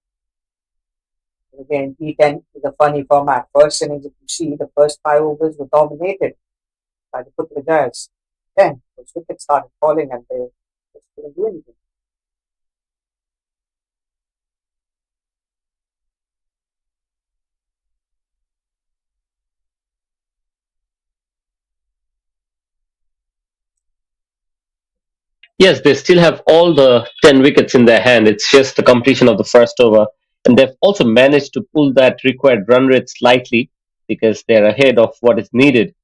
Again, T10 is a funny format. First innings, if you see, the first 5 overs were dominated by the Putrajayas. Then those wickets started falling and they just couldn't do anything. Yes, they still have all the 10 wickets in their hand. It's just the completion of the first over. And they've also managed to pull that required run rate slightly because they're ahead of what is needed.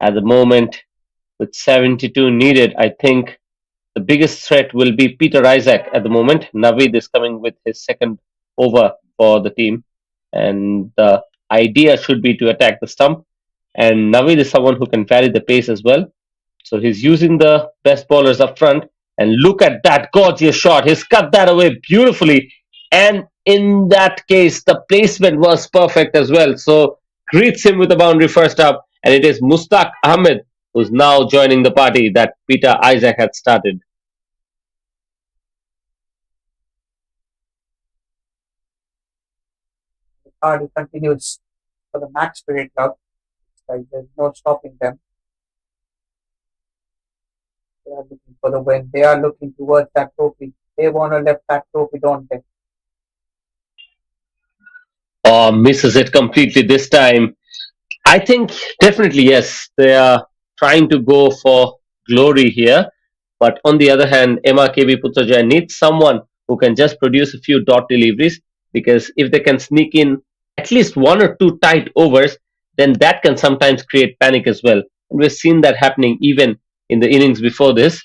At the moment, with 72 needed, I think the biggest threat will be Peter Isaac at the moment. Naveed is coming with his second over for the team. And the idea should be to attack the stump. And Naveed is someone who can vary the pace as well. So he's using the best bowlers up front. And look at that gorgeous shot. He's cut that away beautifully. And in that case, the placement was perfect as well. So greets him with a boundary first up. And it is Mustaq Ahmed who's now joining the party that Peter Isaac had started. The party continues for the MAXX Spirit Club. Like there's no stopping them. They are looking for the win. They are looking towards that trophy. They want to lift that trophy, don't they? Misses it completely this time. I think definitely yes, they are trying to go for glory here. But on the other hand, MRKB Putrajaya needs someone who can just produce a few dot deliveries, because if they can sneak in at least one or two tight overs, then that can sometimes create panic as well. And we've seen that happening even in the innings before this.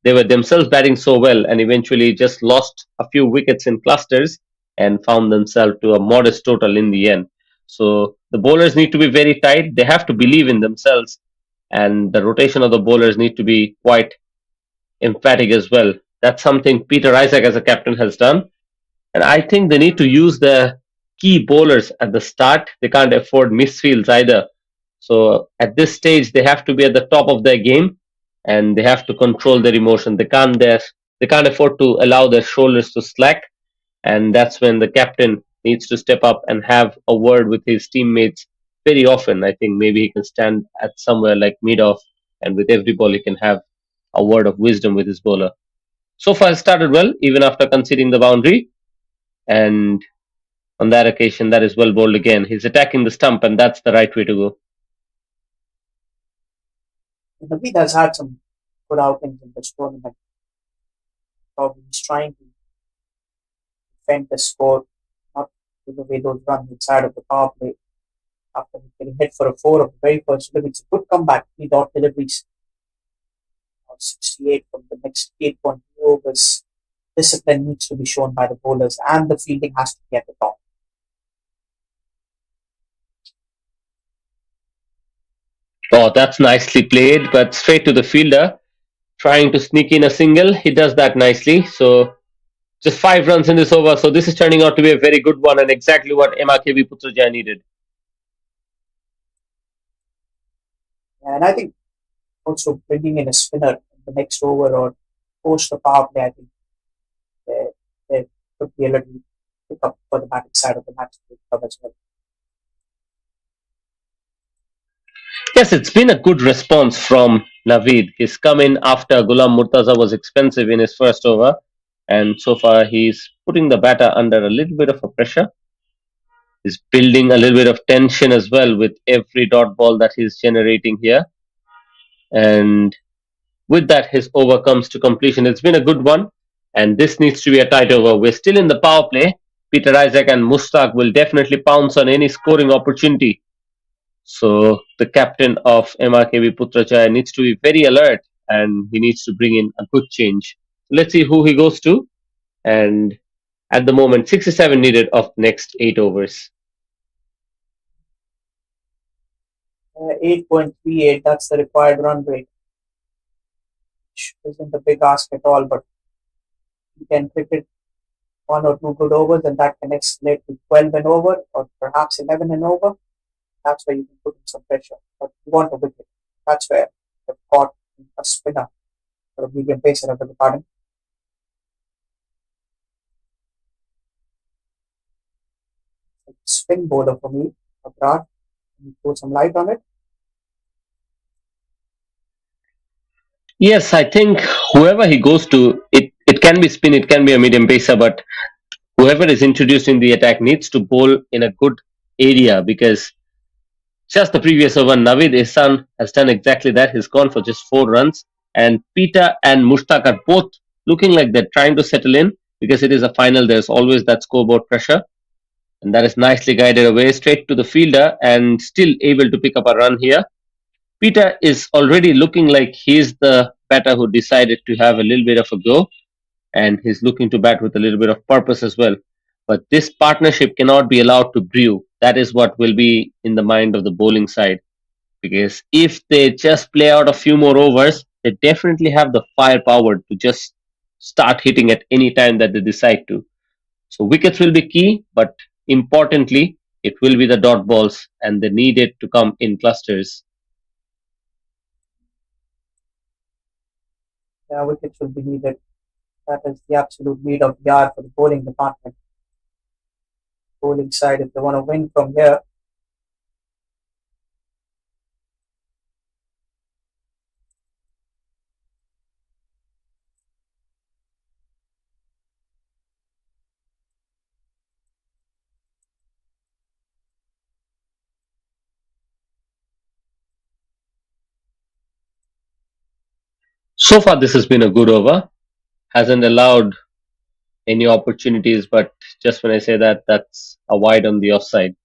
They were themselves batting so well and eventually just lost a few wickets in clusters and found themselves to a modest total in the end. So the bowlers need to be very tight. They have to believe in themselves, and the rotation of the bowlers need to be quite emphatic as well. That's something Peter Isaac as a captain has done. And I think they need to use the key bowlers at the start. They can't afford misfields either. So at this stage, they have to be at the top of their game, and they have to control their emotion. They can't afford to allow their shoulders to slack, and that's when the captain needs to step up and have a word with his teammates very often. I think maybe he can stand at somewhere like mid off, and with every ball he can have a word of wisdom with his bowler. So far, it started well, even after conceding the boundary. And on that occasion, that is well bowled again. He's attacking the stump, and that's the right way to go. Naveed has had some good outings in this tournament. Probably he's trying to defend the score, not give away those runs inside of the power play. After getting hit for a four of the very first delivery, it's a good comeback. 3 dot deliveries of 68 from the next 8.2 overs. Discipline needs to be shown by the bowlers, and the fielding has to be at the top. Oh, that's nicely played, but straight to the fielder, trying to sneak in a single. He does that nicely. So just 5 runs in this over. So this is turning out to be a very good one, and exactly what MRKB Putrajaya needed. And I think also bringing in a spinner in the next over or post the power play, I think there could be a little pickup for the batting side of the match as well. Yes, it's been a good response from Naveed. He's come in after Ghulam Murtaza was expensive in his first over, and so far he's putting the batter under a little bit of a pressure. He's building a little bit of tension as well with every dot ball that he's generating here. And with that, his over comes to completion. It's been a good one, and this needs to be a tight over. We're still in the power play. Peter Isaac and Mushtaq will definitely pounce on any scoring opportunity. So the captain of MRKB Putrajaya needs to be very alert, and he needs to bring in a good change. Let's see who he goes to. And at the moment, 67 needed of next 8 overs. 8.38, that's the required run rate. Which isn't a big ask at all, but you can cricket 1 or 2 good overs, and that can escalate to 12 and over, or perhaps 11 and over. That's where you can put in some pressure. But you want a wicket. That's where you've caught a spinner or a medium pacer, I beg your pardon. Spin bowler for me, Abrar. Can you throw some light on it? Yes, I think whoever he goes to, it can be spin, it can be a medium pacer, but whoever is introduced in the attack needs to bowl in a good area, because just the previous over, Naveed Ihsan has done exactly that. He's gone for just 4 runs, and Peter and Mushtaq are both looking like they're trying to settle in, because it is a final. There's always that scoreboard pressure, and that is nicely guided away straight to the fielder, and still able to pick up a run here. Peter is already looking like he's the batter who decided to have a little bit of a go, and he's looking to bat with a little bit of purpose as well. But this partnership cannot be allowed to brew. That is what will be in the mind of the bowling side. Because if they just play out a few more overs, they definitely have the firepower to just start hitting at any time that they decide to. So wickets will be key, but importantly, it will be the dot balls, and they need it to come in clusters. Yeah, wickets will be needed. That is the absolute need of the hour for the bowling department. Bowling side, if they want to win from here, So far, this has been a good over. Hasn't allowed any opportunities, but just when I say that, that's a wide on the offside.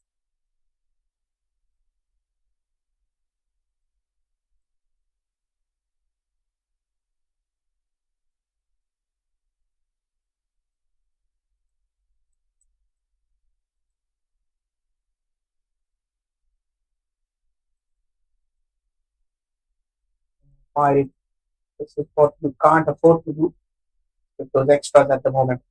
Why this is what you can't afford to do with those extras at the moment.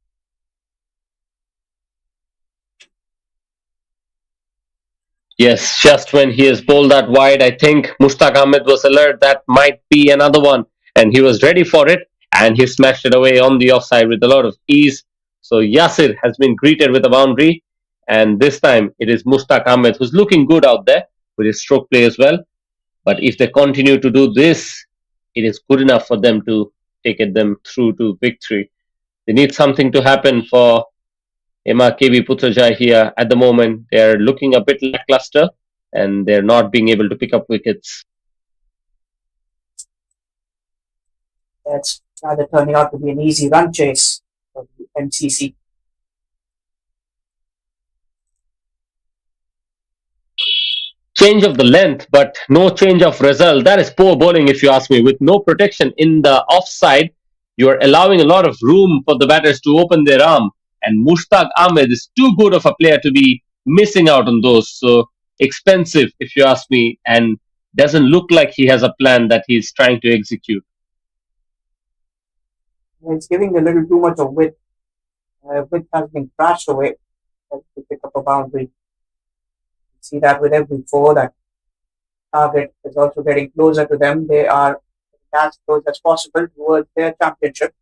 Yes, just when he has bowled that wide, I think Mushtaq Ahmed was alert that might be another one, and he was ready for it, and he smashed it away on the offside with a lot of ease. So Yasir has been greeted with a boundary, and this time it is Mushtaq Ahmed who's looking good out there with his stroke play as well. But if they continue to do this, it is good enough for them to take them through to victory. They need something to happen for MRKB Putrajaya here at the moment. They're looking a bit lackluster and they're not being able to pick up wickets. That's rather turning out to be an easy run chase for the MCC. Change of the length, but no change of result. That is poor bowling, if you ask me. With no protection in the offside, you are allowing a lot of room for the batters to open their arm. And Mushtaq Ahmed is too good of a player to be missing out on those. So expensive, if you ask me, and doesn't look like he has a plan that he's trying to execute. It's giving a little too much of width. Width has been crashed away to pick up a boundary. See that with every four, that target is also getting closer to them. They are as close as possible towards their championship.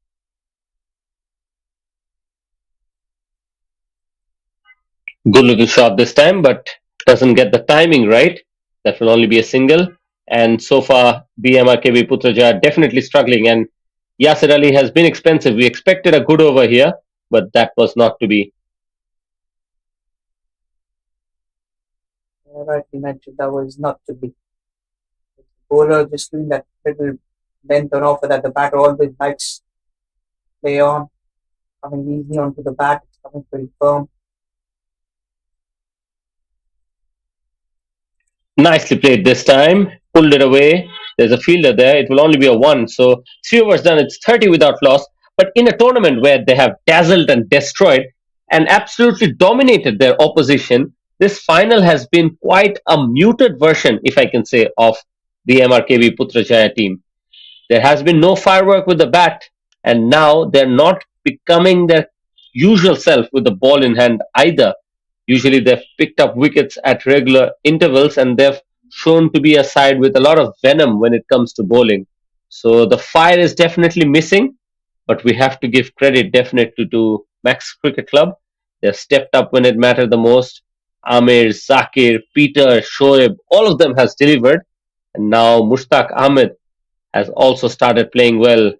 Good looking shot this time, but doesn't get the timing right. That will only be a single. And so far, the MRKB Putrajaya definitely struggling. And Yasir Ali has been expensive. We expected a good over here, but that was not to be. Rightly mentioned, that was not to be. The bowler just doing that little length on offer that the batter always likes. Play on, coming easy onto the bat, it's coming pretty firm. Nicely played this time. Pulled it away. There's a fielder there. It will only be a one. So 3 overs done. It's 30 without loss. But in a tournament where they have dazzled and destroyed and absolutely dominated their opposition, this final has been quite a muted version, if I can say, of the MRKB Putrajaya team. There has been no firework with the bat, and now they're not becoming their usual self with the ball in hand either. Usually, they've picked up wickets at regular intervals, and they've shown to be a side with a lot of venom when it comes to bowling. So the fire is definitely missing, but we have to give credit definitely to MAXX Cricket Club. They've stepped up when it mattered the most. Amir, Zakir, Peter, Shoaib, all of them has delivered, and now Mushtaq Ahmed has also started playing well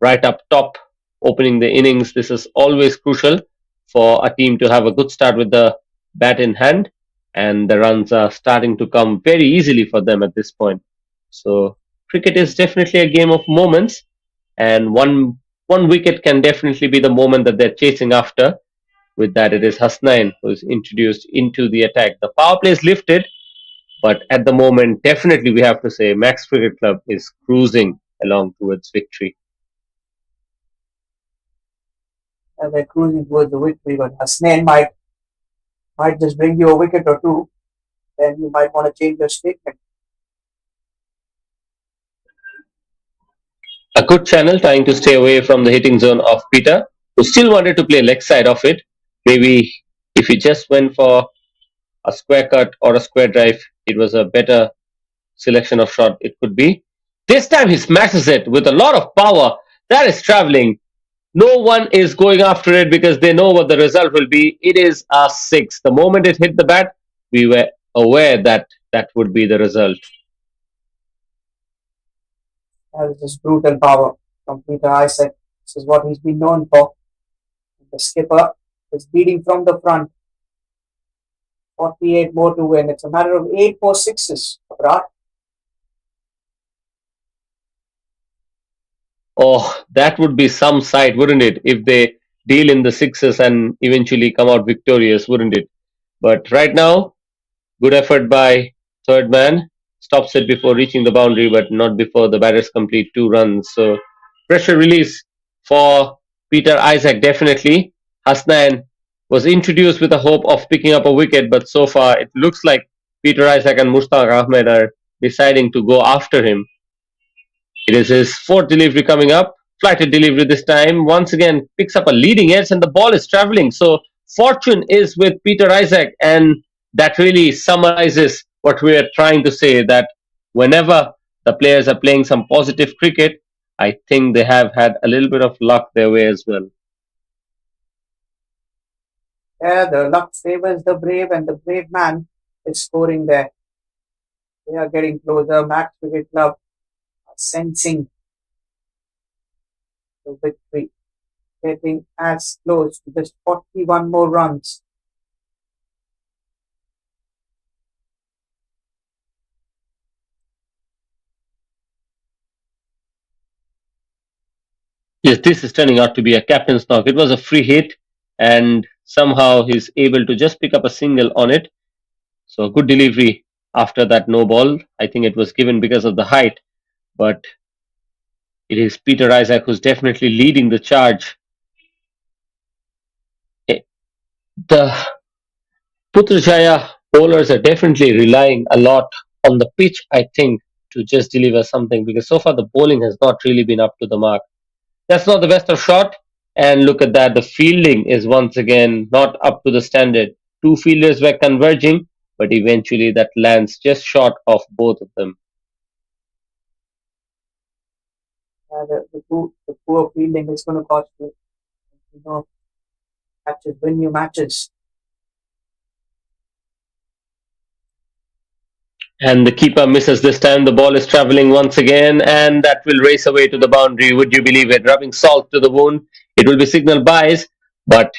right up top, opening the innings. This is always crucial for a team to have a good start with the bat in hand, and the runs are starting to come very easily for them at this point. So cricket is definitely a game of moments, and one wicket can definitely be the moment that they're chasing after. With that, it is Hasnain who is introduced into the attack. The power play is lifted, but at the moment, definitely we have to say MAXX Cricket Club is cruising along towards victory. And they're cruising towards the victory, but Hasnain might just bring you a wicket or two. Then you might want to change your statement. A good channel trying to stay away from the hitting zone of Peter, who still wanted to play leg side of it. Maybe if he just went for a square cut or a square drive, it was a better selection of shot it could be. This time he smashes it with a lot of power. That is traveling. No one is going after it because they know what the result will be. It is a six. The moment it hit the bat, we were aware that that would be the result. That is just brutal power from Peter Isaac. This is what he's been known for. The skipper is leading from the front. 48 more to win. It's a matter of 8 more sixes, right? Oh, that would be some sight, wouldn't it? If they deal in the sixes and eventually come out victorious, wouldn't it? But right now, good effort by third man. Stops it before reaching the boundary, but not before the batters complete 2 runs. So pressure release for Peter Isaac definitely. Hasnain was introduced with the hope of picking up a wicket, but so far it looks like Peter Isaac and Mushtaq Ahmed are deciding to go after him. It is his fourth delivery coming up. Flighted delivery this time. Once again, picks up a leading edge and the ball is traveling. So fortune is with Peter Isaac, and that really summarizes what we are trying to say, that whenever the players are playing some positive cricket, I think they have had a little bit of luck their way as well. Yeah, the luck favors the brave, and the brave man is scoring there. They are getting closer. MAXX Cricket Club are sensing the victory, getting as close to just 41 more runs. Yes, this is turning out to be a captain's knock. It was a free hit, and somehow he's able to just pick up a single on it. So good delivery after that no ball. I think it was given because of the height, but it is Peter Isaac who's definitely leading the charge. Eh, The Putrajaya bowlers are definitely relying a lot on the pitch, I think, to just deliver something, because so far the bowling has not really been up to the mark. That's not the best of shot, and look at that. The fielding is once again not up to the standard. Two fielders were converging, but eventually that lands just short of both of them. The poor fielding is going to cost you know, matches, win you matches. And the keeper misses this time. The ball is traveling once again, and that will race away to the boundary. Would you believe it? Rubbing salt to the wound. It will be signal buys, but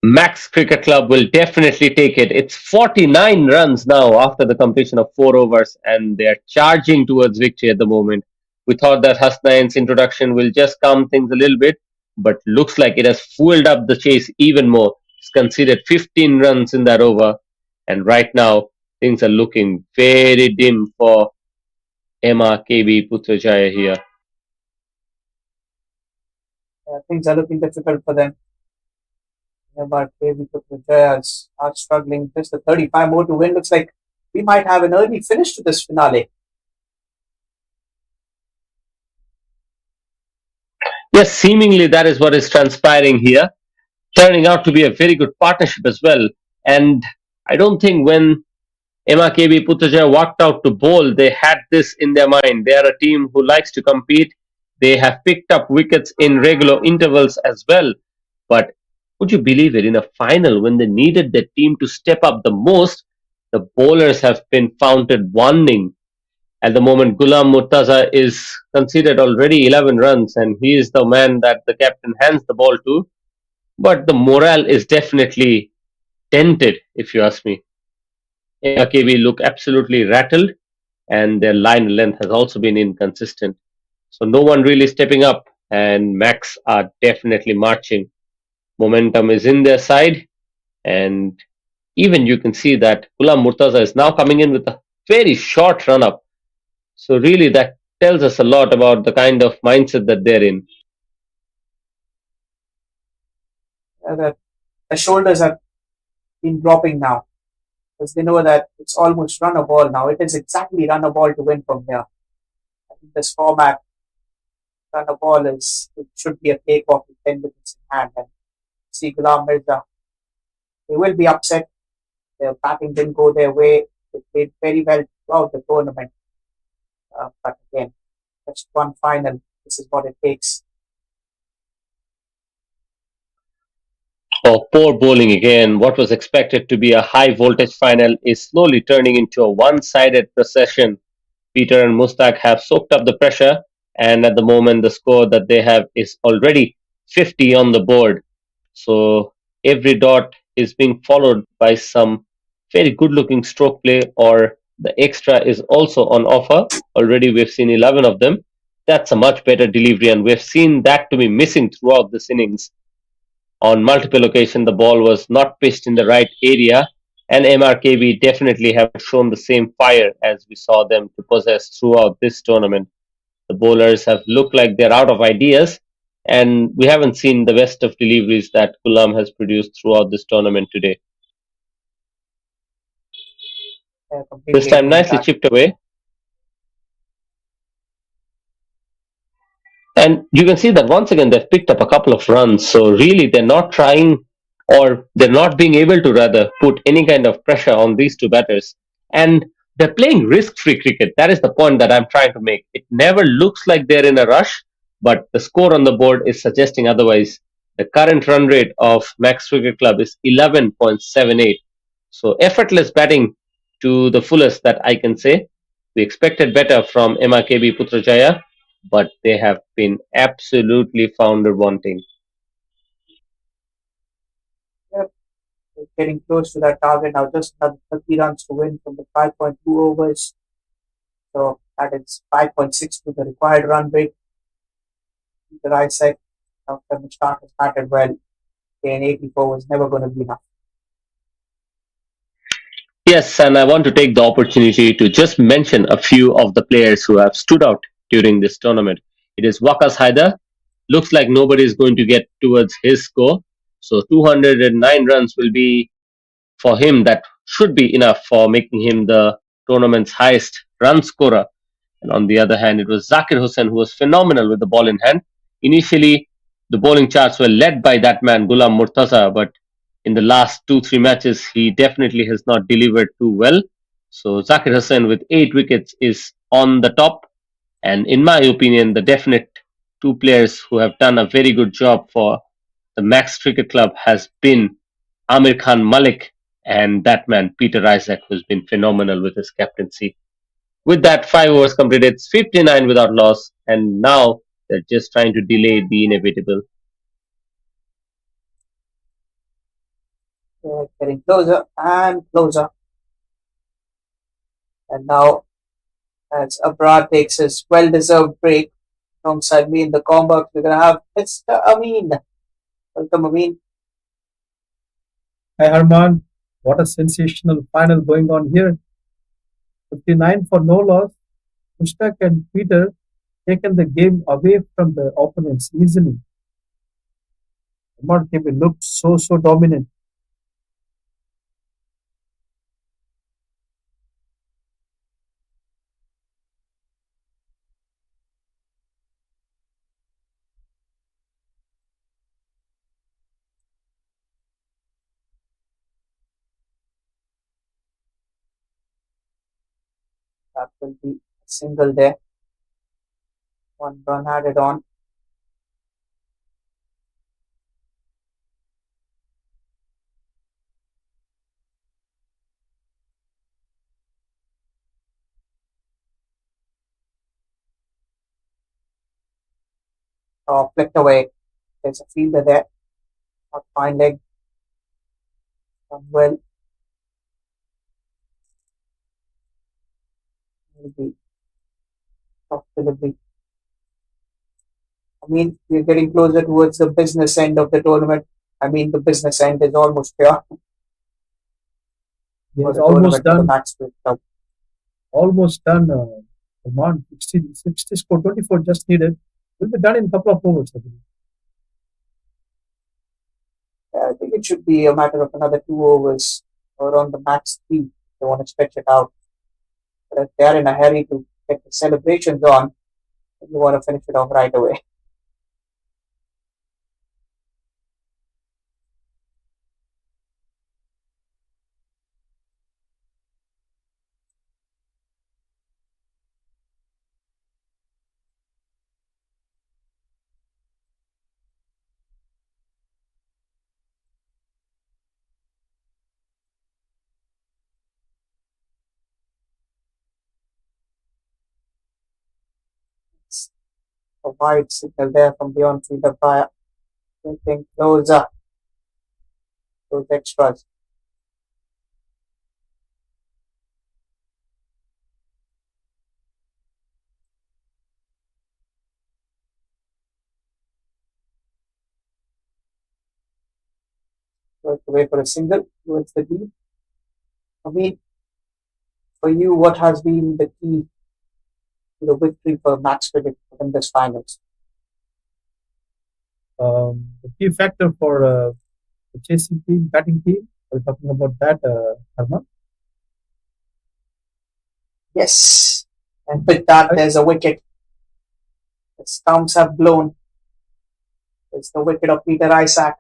MAXX Cricket Club will definitely take it. It's 49 runs now after the completion of 4 overs, and they are charging towards victory at the moment. We thought that Hasnain's introduction will just calm things a little bit, but looks like it has fueled up the chase even more. It's conceded 15 runs in that over, and right now things are looking very dim for MRKB Putrajaya here. Things are looking difficult for them. But maybe the Jayas are struggling. Just the 35 more to win. Looks like we might have an early finish to this finale. Yes, seemingly that is what is transpiring here, turning out to be a very good partnership as well. And I don't think when MRKB Putrajaya walked out to bowl, they had this in their mind. They are a team who likes to compete. They have picked up wickets in regular intervals as well. But would you believe it? In a final, when they needed their team to step up the most, the bowlers have been founted wanting. At the moment, Ghulam Murtaza is conceded already 11 runs, and he is the man that the captain hands the ball to. But the morale is definitely dented, if you ask me. AKB look absolutely rattled, and their line length has also been inconsistent. So no one really stepping up, and MAXX are definitely marching. Momentum is in their side, and even you can see that Ghulam Murtaza is now coming in with a very short run up. So really that tells us a lot about the kind of mindset that they're in. The shoulders have been dropping now because they know that it's almost run a ball now. It is exactly run a ball to win from here. I think this format, run a ball it should be a takeoff with 10 wickets in hand. And see Ghulam Mirza, they will be upset. Their batting didn't go their way. They played very well throughout the tournament. But again, just one final. This is what it takes. Oh, poor bowling again. What was expected to be a high voltage final is slowly turning into a one sided procession. Peter and Mustak have soaked up the pressure, and at the moment, the score that they have is already 50 on the board. So every dot is being followed by some very good looking stroke play, or the extra is also on offer. Already, we've seen 11 of them. That's a much better delivery, and we've seen that to be missing throughout this innings. On multiple occasions, the ball was not pitched in the right area, and MRKB definitely have shown the same fire as we saw them to possess throughout this tournament. The bowlers have looked like they're out of ideas, and we haven't seen the best of deliveries that Gulam has produced throughout this tournament today. I This completely time, agree with nicely that. chipped away. And you can see that once again they've picked up a couple of runs. So really, they're not trying, or they're not being able to rather put any kind of pressure on these two batters. And they're playing risk-free cricket. That is the point that I'm trying to make. It never looks like they're in a rush, but the score on the board is suggesting otherwise. The current run rate of Max Cricket Club is 11.78. So effortless batting to the fullest that I can say. We expected better from MRKB Putrajaya, but they have been absolutely founder wanting. Yep, we're getting close to that target now. Just another 30 runs to win from the 5.2 overs. So that is 5.6 to the required run rate. The right side, after the start has batted well, and 84 was never going to be enough. Yes, and I want to take the opportunity to just mention a few of the players who have stood out during this tournament. It is Wakas Haidar. Looks like nobody is going to get towards his score. So 209 runs will be for him. That should be enough for making him the tournament's highest run scorer. And on the other hand, it was Zakir Hussain who was phenomenal with the ball in hand. Initially, the bowling charts were led by that man, Ghulam Murtaza, but in the last 2 3 matches, he definitely has not delivered too well. So Zakir Hussain with 8 wickets is on the top. And in my opinion, the definite two players who have done a very good job for the Max Cricket Club has been Amir Khan Malik and that man, Peter Isaac, who's been phenomenal with his captaincy. With that, 5 overs completed, it's 59 without loss, and now they're just trying to delay the inevitable. They're getting closer and closer. And now, as Abrar takes his well deserved break alongside me in the combo, we're going to have Mr. Amin. Welcome, Amin. Hi, Harman. What a sensational final going on here. 59 for no loss. Mushtaq and Peter taken the game away from the opponents easily. MRKB looked so dominant. That will be a single there. 1 run added on. Flicked away. There's a fielder there. Not fine leg. Done well. Will be top delivery. I mean, we're getting closer towards the business end of the tournament. I mean, the business end is almost here He for has the almost tournament for the done, Max Cricket Club. almost done. Harman, 60 score, 24 just needed. Will be done in a couple of overs, I believe. I think it should be a matter of another 2 overs or on the max 3 if they want to stretch it out. But if they are in a hurry to get the celebrations on, you want to finish it off right away. It's a wide signal there from the on-field umpire. Getting closer. Those extras. Worked away for a single towards the deep. I mean, for you, what has been the key to the victory for MAXX in this finals? The key factor for the chasing team, batting team. We're talking about that, Harman. Yes. And with that, there's a wicket. The stumps have blown. It's the wicket of Peter Isaac.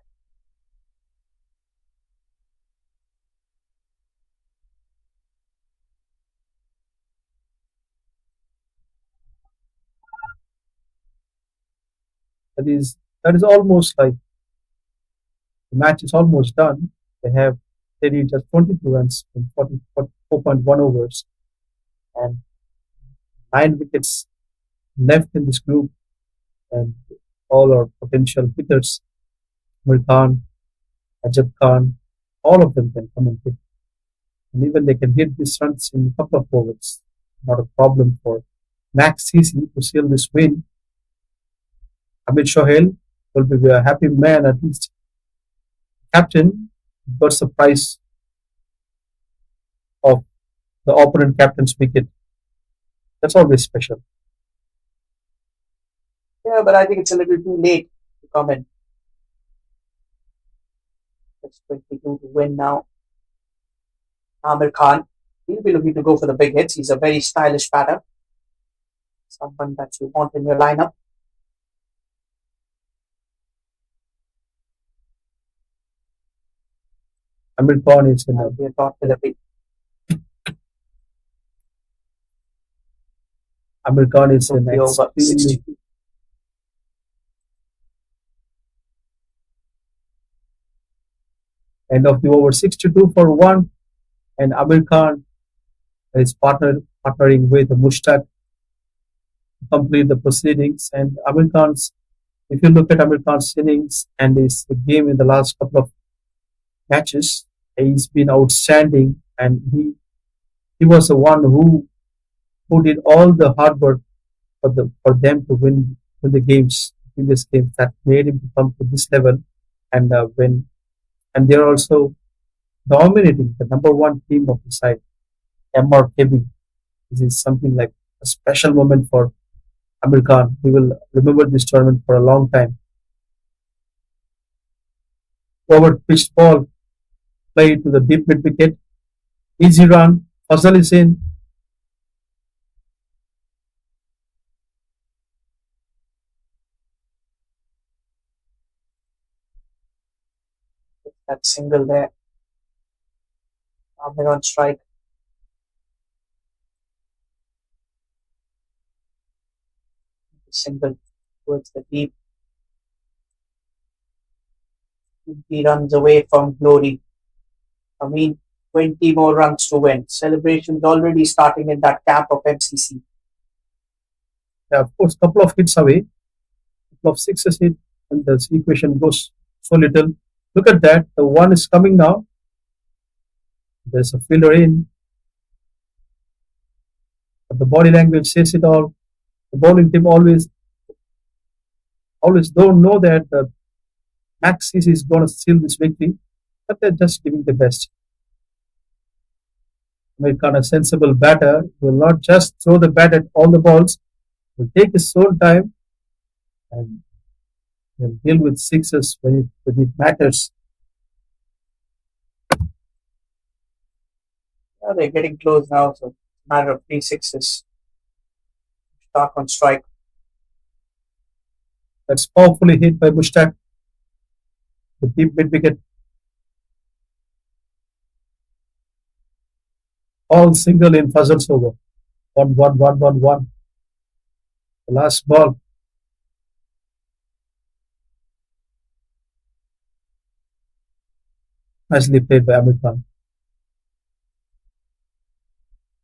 That is almost like the match is almost done. They need just 22 runs in 4.1 overs and 9 wickets left in this group, and all our potential hitters, Amir Khan, Ajab Khan, all of them can come and hit. And even they can hit these runs in a couple of overs. Not a problem for MAXX to seal this win. Amit Shohel will be a happy man, at least. Captain got the prize of the opponent captain's wicket. That's always special. Yeah, but I think it's a little too late to come in. It's 22 to win now. Amir Khan, he'll be looking to go for the big hits. He's a very stylish batter. Someone that you want in your lineup. Amir Khan is in a We are taught with a big Amir Khan is in over extremely 62. end of the over 62 for 1, and Amir Khan is partnering with Mushtaq to complete the proceedings. And Amir Khan's, if you look at Amir Khan's innings and his game in the last couple of matches, he's been outstanding, and he was the one who did all the hard work for them to win the games, previous games, that made him to come to this level and win. And they're also dominating the number one team of the side, MRKB. This is something like a special moment for Amir Khan. He will remember this tournament for a long time. Forward pitched ball played to the deep mid wicket. Easy run. Fazal is in. That single there. Amir on strike. Single towards the deep. He runs away from glory. I mean, 20 more runs to win. Celebrations already starting in that camp of MCC. Yeah, of course, couple of hits away, couple of sixes hit, and the equation goes so little. Look at that. The one is coming now. There's a fielder in. But the body language says it all. The bowling team always don't know that MAXX is going to seal this victory, but they're just giving the best. Amir Khan, a sensible batter, will not just throw the bat at all the balls. Will take his own time and he'll deal with sixes when it matters. Yeah, they're getting close now, so it's a matter of 3 sixes. Stark on strike. That's powerfully hit by Mushtaq. The deep mid wicket. All single in Fazal's over. 1-1-1-1-1. The last ball. Nicely played by Amir Khan.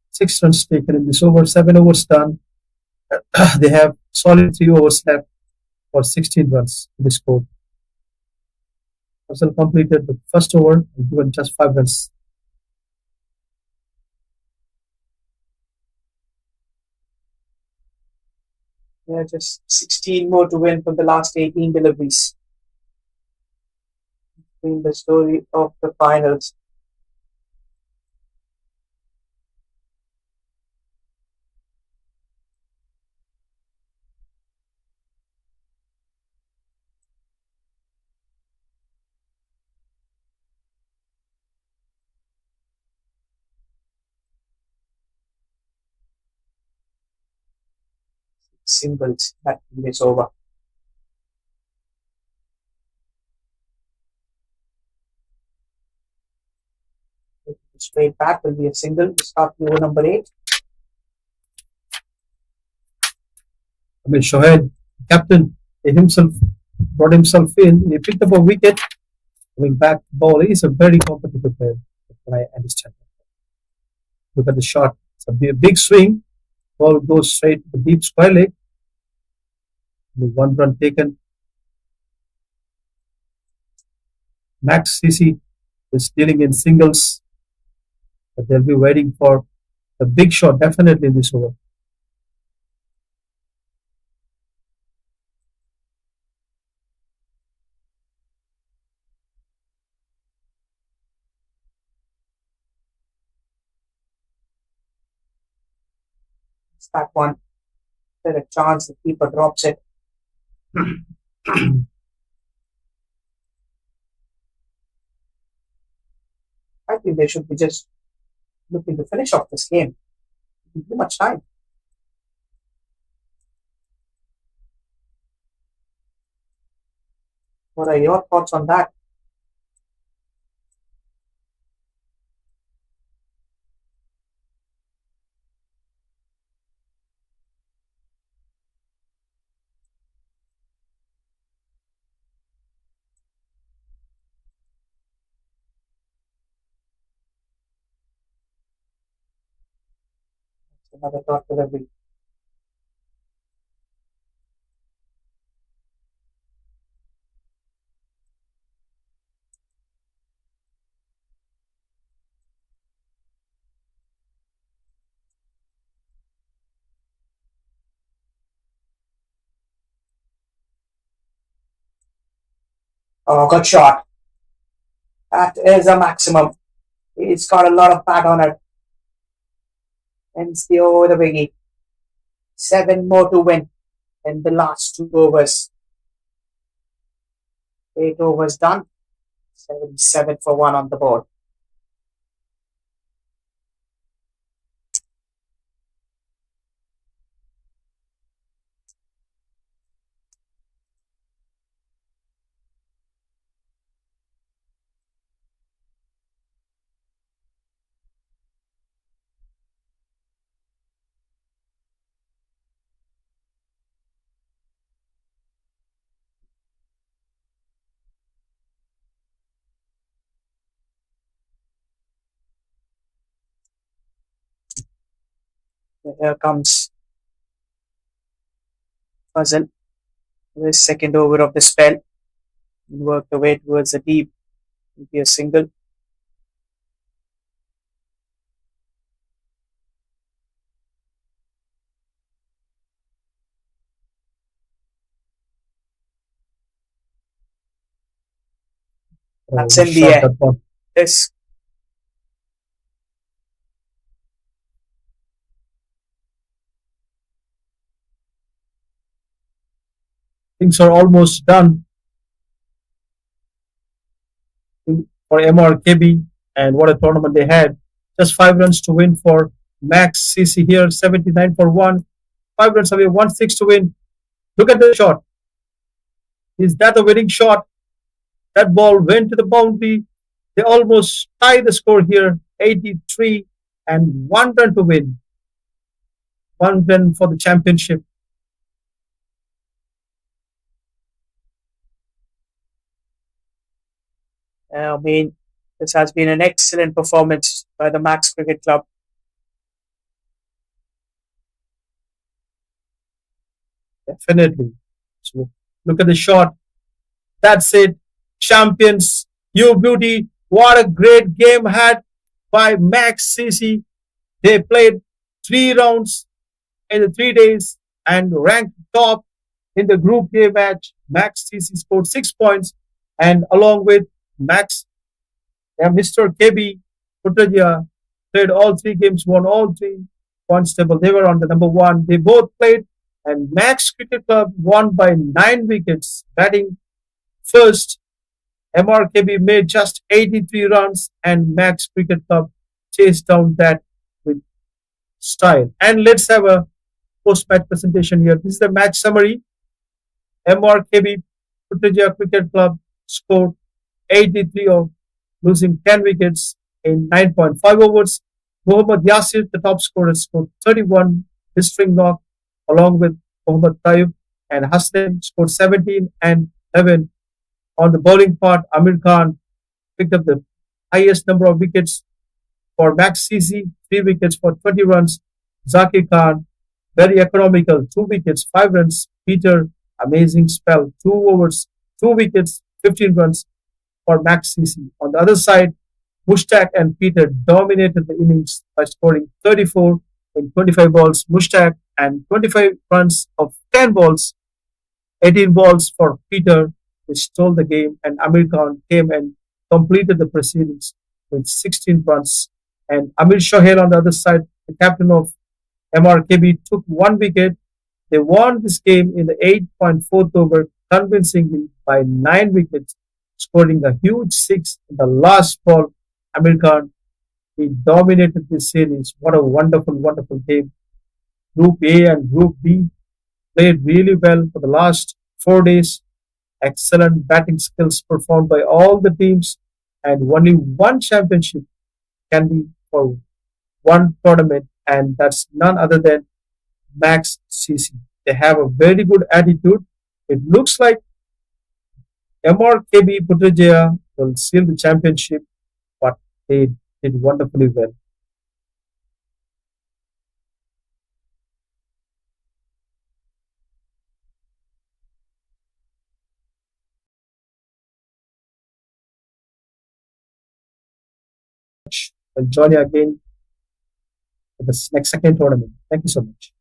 6 runs taken in this over, 7 overs done. They have solid 3 overs left for 16 runs to be scored. Fazal completed the first over and given just 5 runs. Yeah, just 16 more to win from the last 18 deliveries. been the story of the finals. Singles that is over. Straight back will be a single to start over number 8. I mean, Shoaib, captain, he himself brought himself in. He picked up a wicket. I mean, back ball. He's a very competitive player. I understand. Look at the shot. It's a big swing. Ball goes straight to the deep square leg. The 1 run taken. MAXX is dealing in singles, but they'll be waiting for the big shot definitely in this over. It's that one. There's a chance the keeper drops it. I think they should be just looking to finish off this game. Too much time. What are your thoughts on that? Another thought delivery. Oh, good shot. That is a maximum. It's got a lot of pat on it. And still with a biggie. 7 more to win in the last 2 overs. 8 overs done. 77 for 1 on the board. Here comes Puzzle. The second over of the spell. Work the way towards the deep. Will be a single. That's in the Shot air. that one. This Things are almost done for MRKB, and what a tournament they had. Just 5 runs to win for MAXX here, 79 for 1. 5 runs away, 1-6 to win. Look at the shot. Is that a winning shot? That ball went to the boundary. They almost tie the score here, 83, and 1 run to win. 1 run for the championship. I mean, this has been an excellent performance by the MAXX Cricket Club. Definitely. So look at the shot. That's it. Champions, you beauty. What a great game had by MAXX. They played 3 rounds in the 3 days and ranked top in the Group A match. MAXX scored 6 points, and along with MAXX, Mr. KB Putrajaya played all three games, won all three points table. They were on the number one. They both played, and MAXX Cricket Club won by 9 wickets. Batting first, MRKB made just 83 runs, and MAXX Cricket Club chased down that with style. And let's have a post-match presentation here. This is the match summary. MRKB Putrajaya Cricket Club scored 83 of losing 10 wickets in 9.5 overs. Mohammad Yasir, the top scorer, scored 31 string knock along with Mohammad Tayyib, and Hassan scored 17 and 11. On the bowling part, Amir Khan picked up the highest number of wickets for MAXX, 3 wickets for 20 runs. Zakir Khan, very economical, 2 wickets, 5 runs. Peter, amazing spell, 2 overs, 2 wickets, 15 runs for MAXX. On the other side, Mushtaq and Peter dominated the innings by scoring 34 in 25 balls. Mushtaq and 25 runs of 10 balls, 18 balls for Peter, which stole the game, and Amir Khan came and completed the proceedings with 16 runs. And Amir Shohail on the other side, the captain of MRKB, took 1 wicket. They won this game in the 8.4th over convincingly by 9 wickets, scoring a huge 6 in the last ball. Amir Khan, he dominated this series. What a wonderful, wonderful game. Group A and Group B played really well for the last 4 days. Excellent batting skills performed by all the teams, and only one championship can be for one tournament, and that's none other than MAXX. They have a very good attitude. It looks like MRKB Putrajaya will seal the championship, but they did wonderfully well. I'll join you again for the next second tournament. Thank you so much.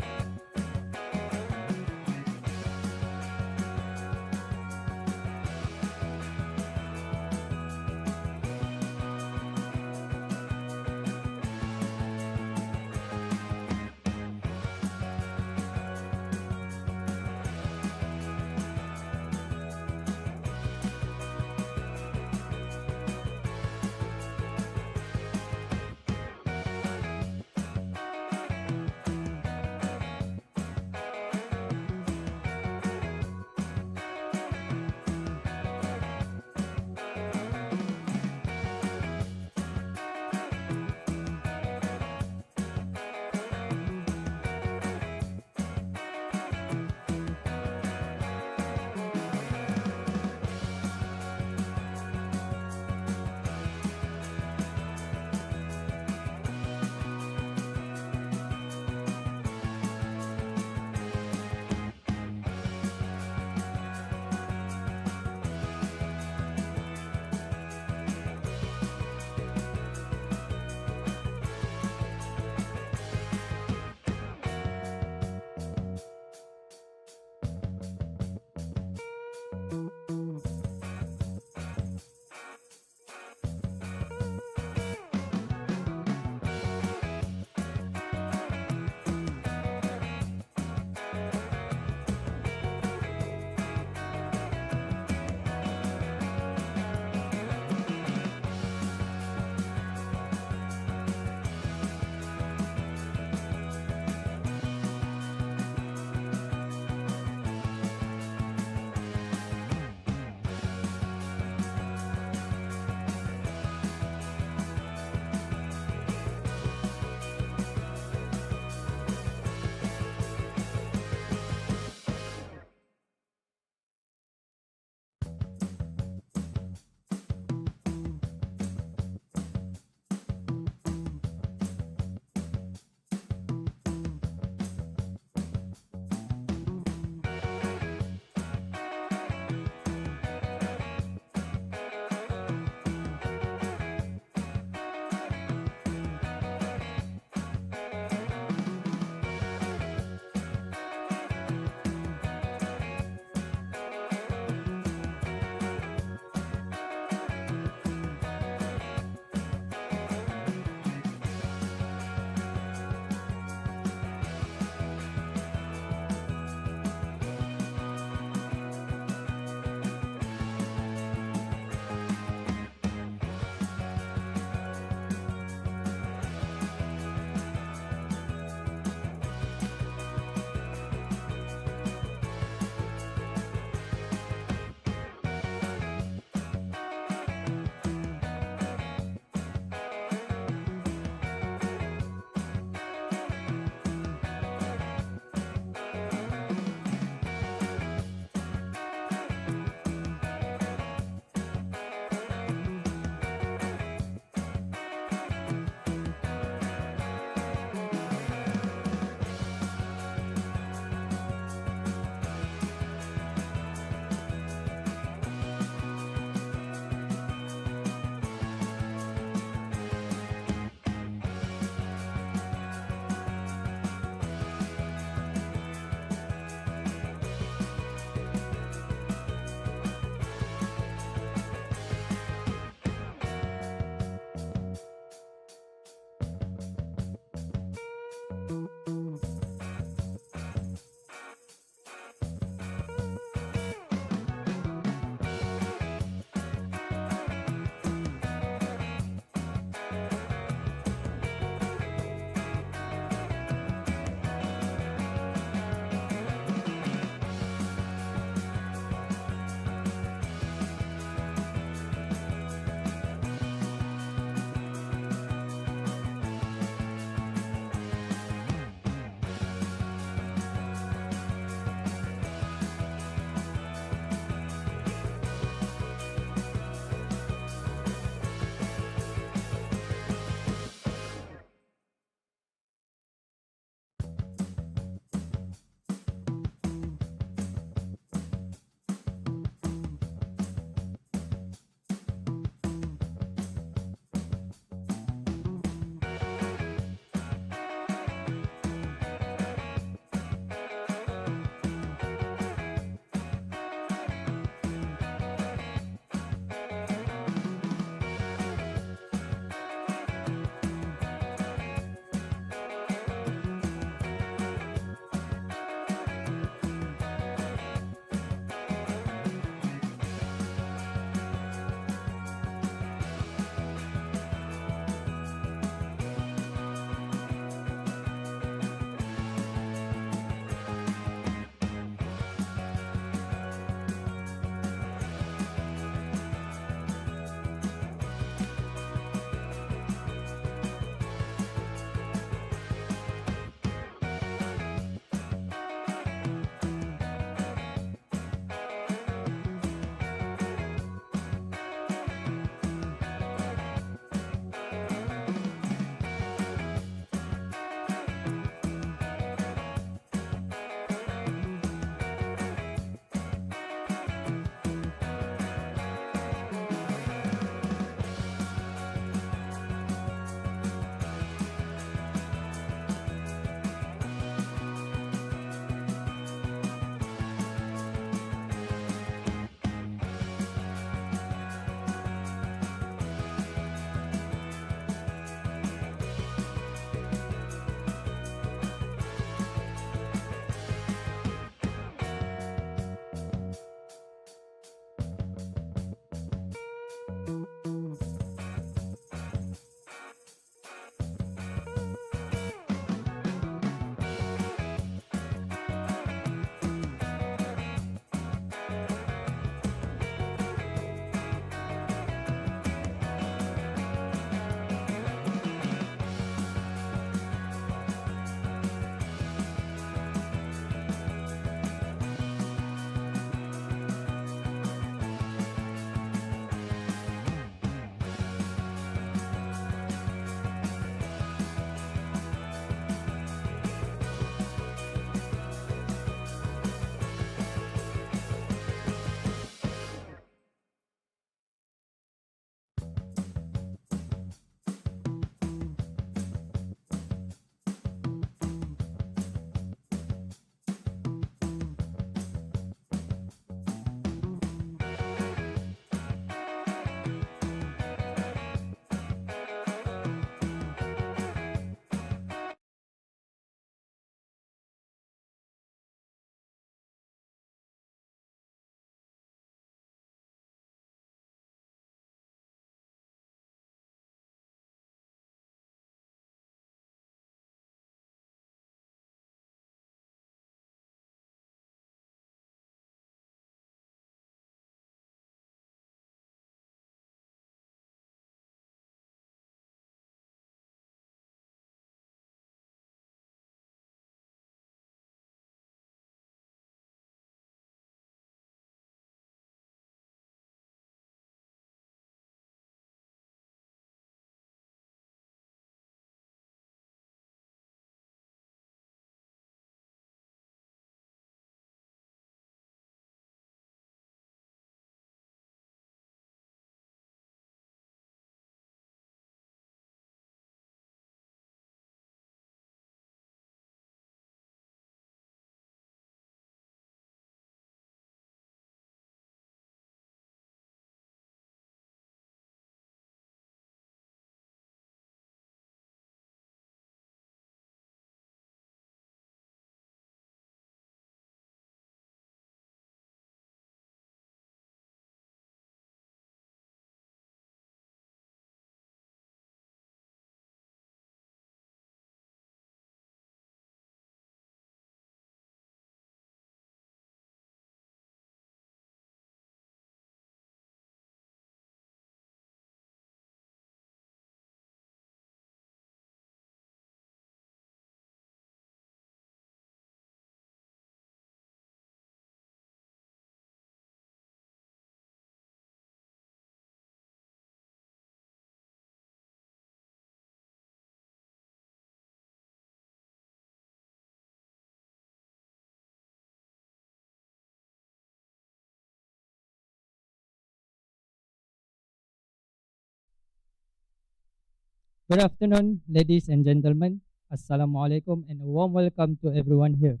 Good afternoon, ladies and gentlemen. Assalamualaikum and a warm welcome to everyone here.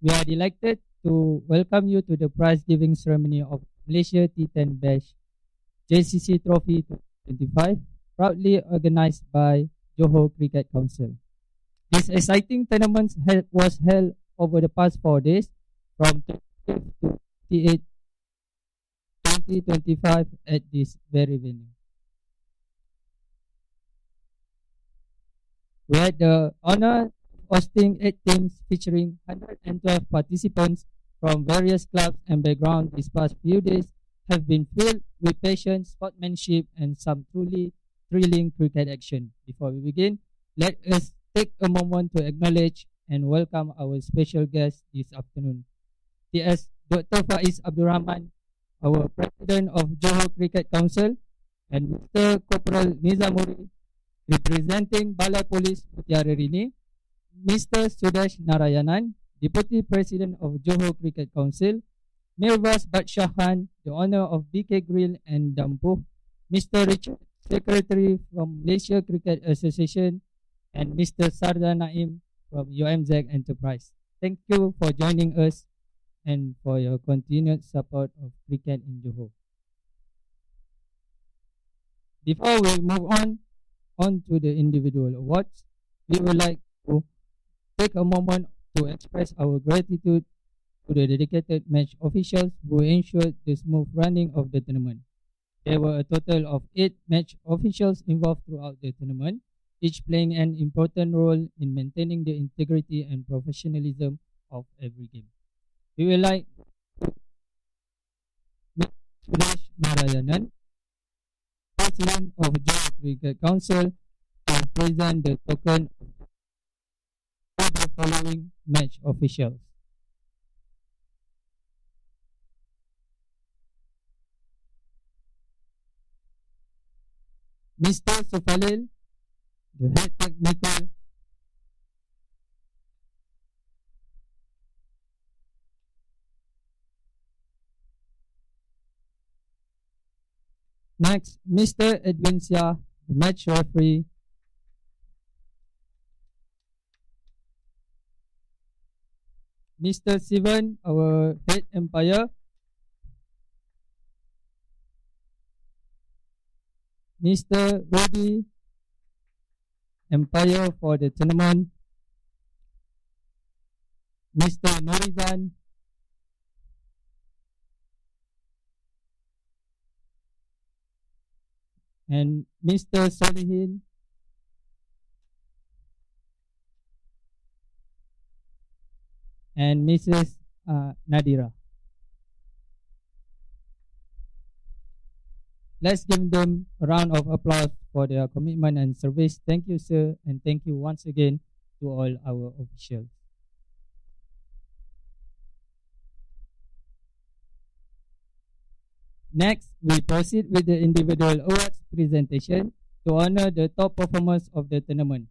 We are delighted to welcome you to the prize giving ceremony of Malaysia T10 Bash JCC Trophy 2025, proudly organized by Johor Cricket Council. This exciting tournament was held over the past 4 days from 25th to 28th 2025 at this very venue. We had the honor of hosting 8 teams featuring 112 participants from various clubs and backgrounds. These past few days have been filled with passion, sportsmanship, and some truly thrilling cricket action. Before we begin, let us take a moment to acknowledge and welcome our special guest this afternoon. T.S. Dr. Faiz Abdul Rahman, our President of Johor Cricket Council, and Mr. Corporal Nizamuri, representing Balai Polis Mutiara Rini, Mr. Sudesh Narayanan, Deputy President of Johor Cricket Council, Mirvas Badshahan, the owner of BK Grill and Dampuh, Mr. Richard, Secretary from Malaysia Cricket Association, and Mr. Sardar Naim from UMZ Enterprise. Thank you for joining us and for your continued support of cricket in Johor. Before we move on to the individual awards, we would like to take a moment to express our gratitude to the dedicated match officials who ensured the smooth running of the tournament. There were a total of 8 match officials involved throughout the tournament, each playing an important role in maintaining the integrity and professionalism of every game. We would like Mr. Sudesh Narayanan, President of Johor Cricket Council, to present the token to the following match officials. Mr. Sufalil, the head technical. Next, Mr. Edwin Sia, the match referee. Mr. Sivan, our head umpire. Mr. Rudy, umpire for the tournament. Mr. Norizan, and Mr. Solihin, and Mrs. Nadira. Let's give them a round of applause for their commitment and service. Thank you, sir, and thank you once again to all our officials. Next, we proceed with the individual awards presentation to honor the top performers of the tournament.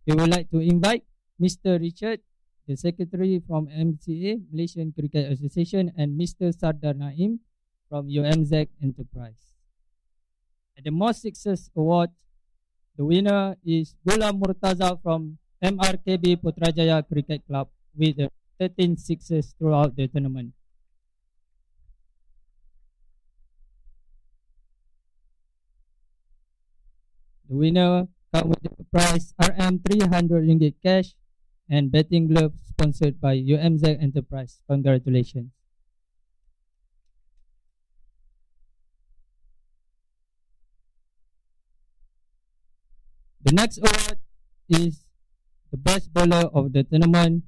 We would like to invite Mr. Richard, the Secretary from MCA, Malaysian Cricket Association, and Mr. Sardar Naim from UMZ Enterprise. At the Most Sixes Award, the winner is Ghulam Murtaza from MRKB Putrajaya Cricket Club with 13 sixes throughout the tournament. The winner comes with the prize RM300 cash and betting gloves sponsored by UMZ Enterprise. Congratulations. The next award is the best bowler of the tournament,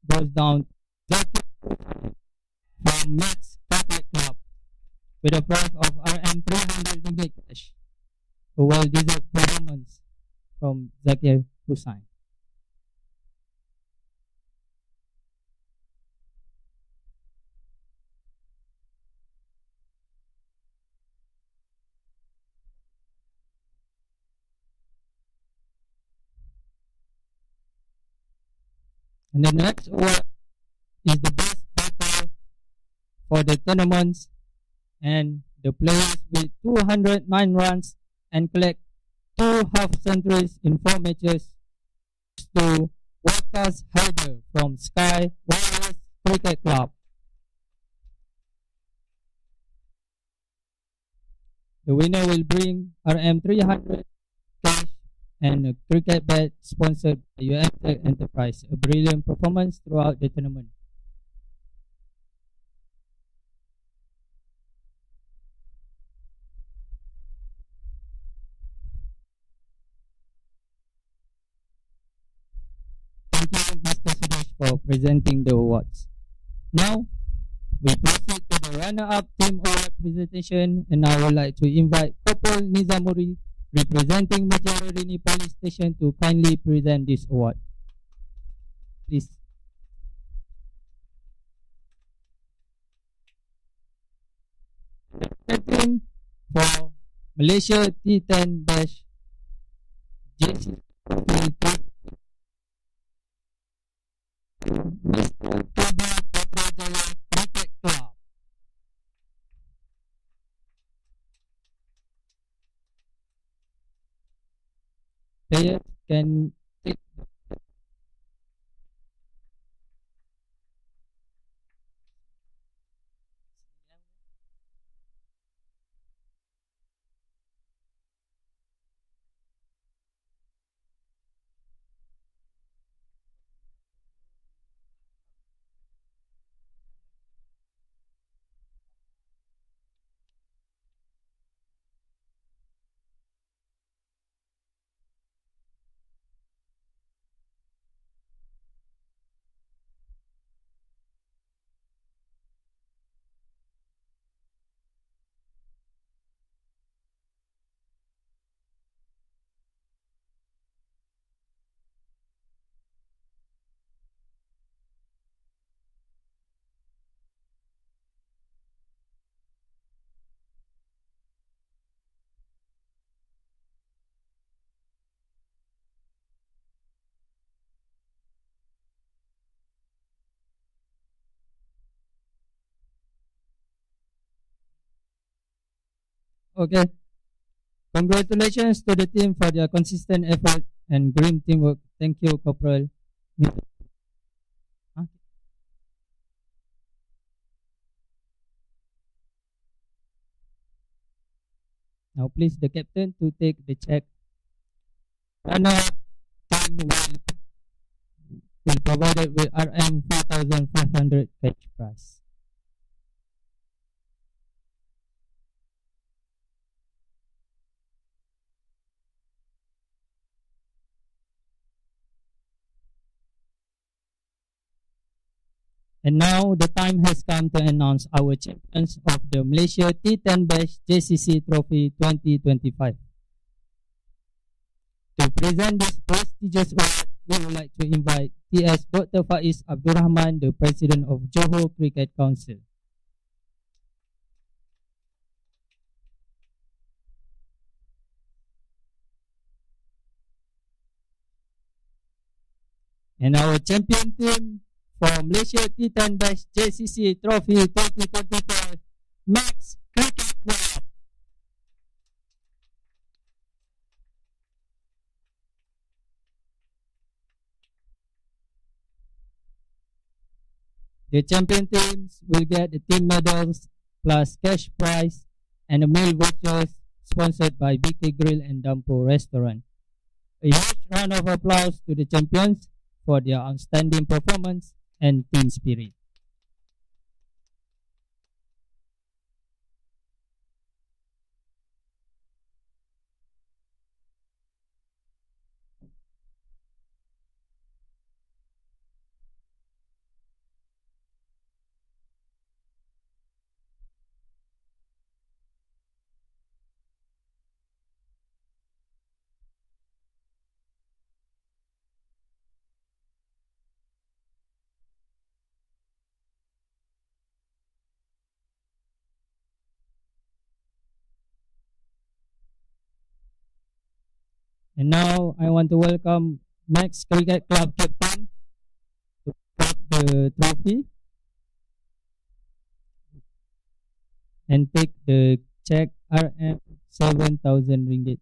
goes down Zaki from MAXX Cricket Club with a prize of RM300 cash. A well-deserved performance from Zakir Hussain. And the next award is the best batter for the tournaments, and the players with 209 runs and collect 2 half centuries in 4 matches to Wakas Haider from Sky Warriors Cricket Club. The winner will bring RM300 cash and a cricket bat sponsored by UMTech Enterprise. A brilliant performance throughout the tournament. Thank you, Mr. Sudesh, for presenting the awards. Now, we proceed to the runner-up team award presentation, and I would like to invite Kopol Nizamuri, representing Majarorini Police Station, to kindly present this award. Please. The team for Malaysia T10 Bash JC Mr. MRKB PUTRAJAYA Cricket Club. Players can take Okay. Congratulations to the team for their consistent effort and green teamwork. Thank you, Corporal. Huh? Now, please, the captain to take the check. Runner-up team will provided with RM 4,500 cash prize. And now the time has come to announce our champions of the Malaysia T10 Bash JCC Trophy 2025. To present this prestigious award, we would like to invite TS Dr. Faiz Abdul Rahman, the President of Johor Cricket Council. And our champion team for Malaysia T10 Bash JCC Trophy 2024, MAXX Cricket Club. The champion teams will get the team medals plus cash prize and a meal vouchers sponsored by BK Grill and Dampo Restaurant. A huge round of applause to the champions for their outstanding performance and team spirit. And now I want to welcome MAXX Cricket Club captain to put the trophy and take the check RM 7,000 ringgit.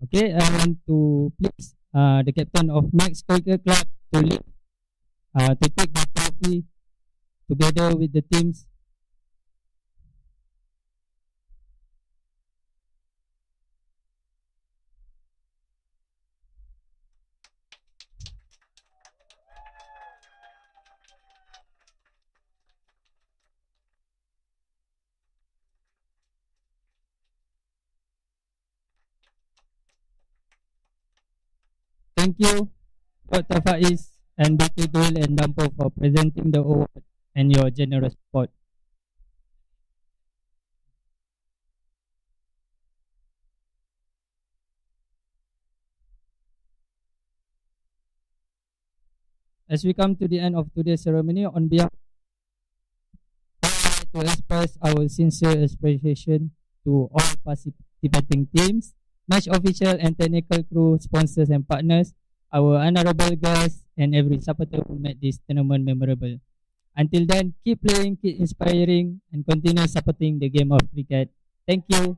Okay, I want to please the captain of MAXX Cricket Club to lead, to take the trophy together with the teams. Thank you, Dr. Faiz and Dr. Dul and Dampo for presenting the award and your generous support. As we come to the end of today's ceremony, on behalf to express our sincere appreciation to all participating teams, match official and technical crew, sponsors and partners, our honorable guests, and every supporter who made this tournament memorable. Until then, keep playing, keep inspiring, and continue supporting the game of cricket. Thank you.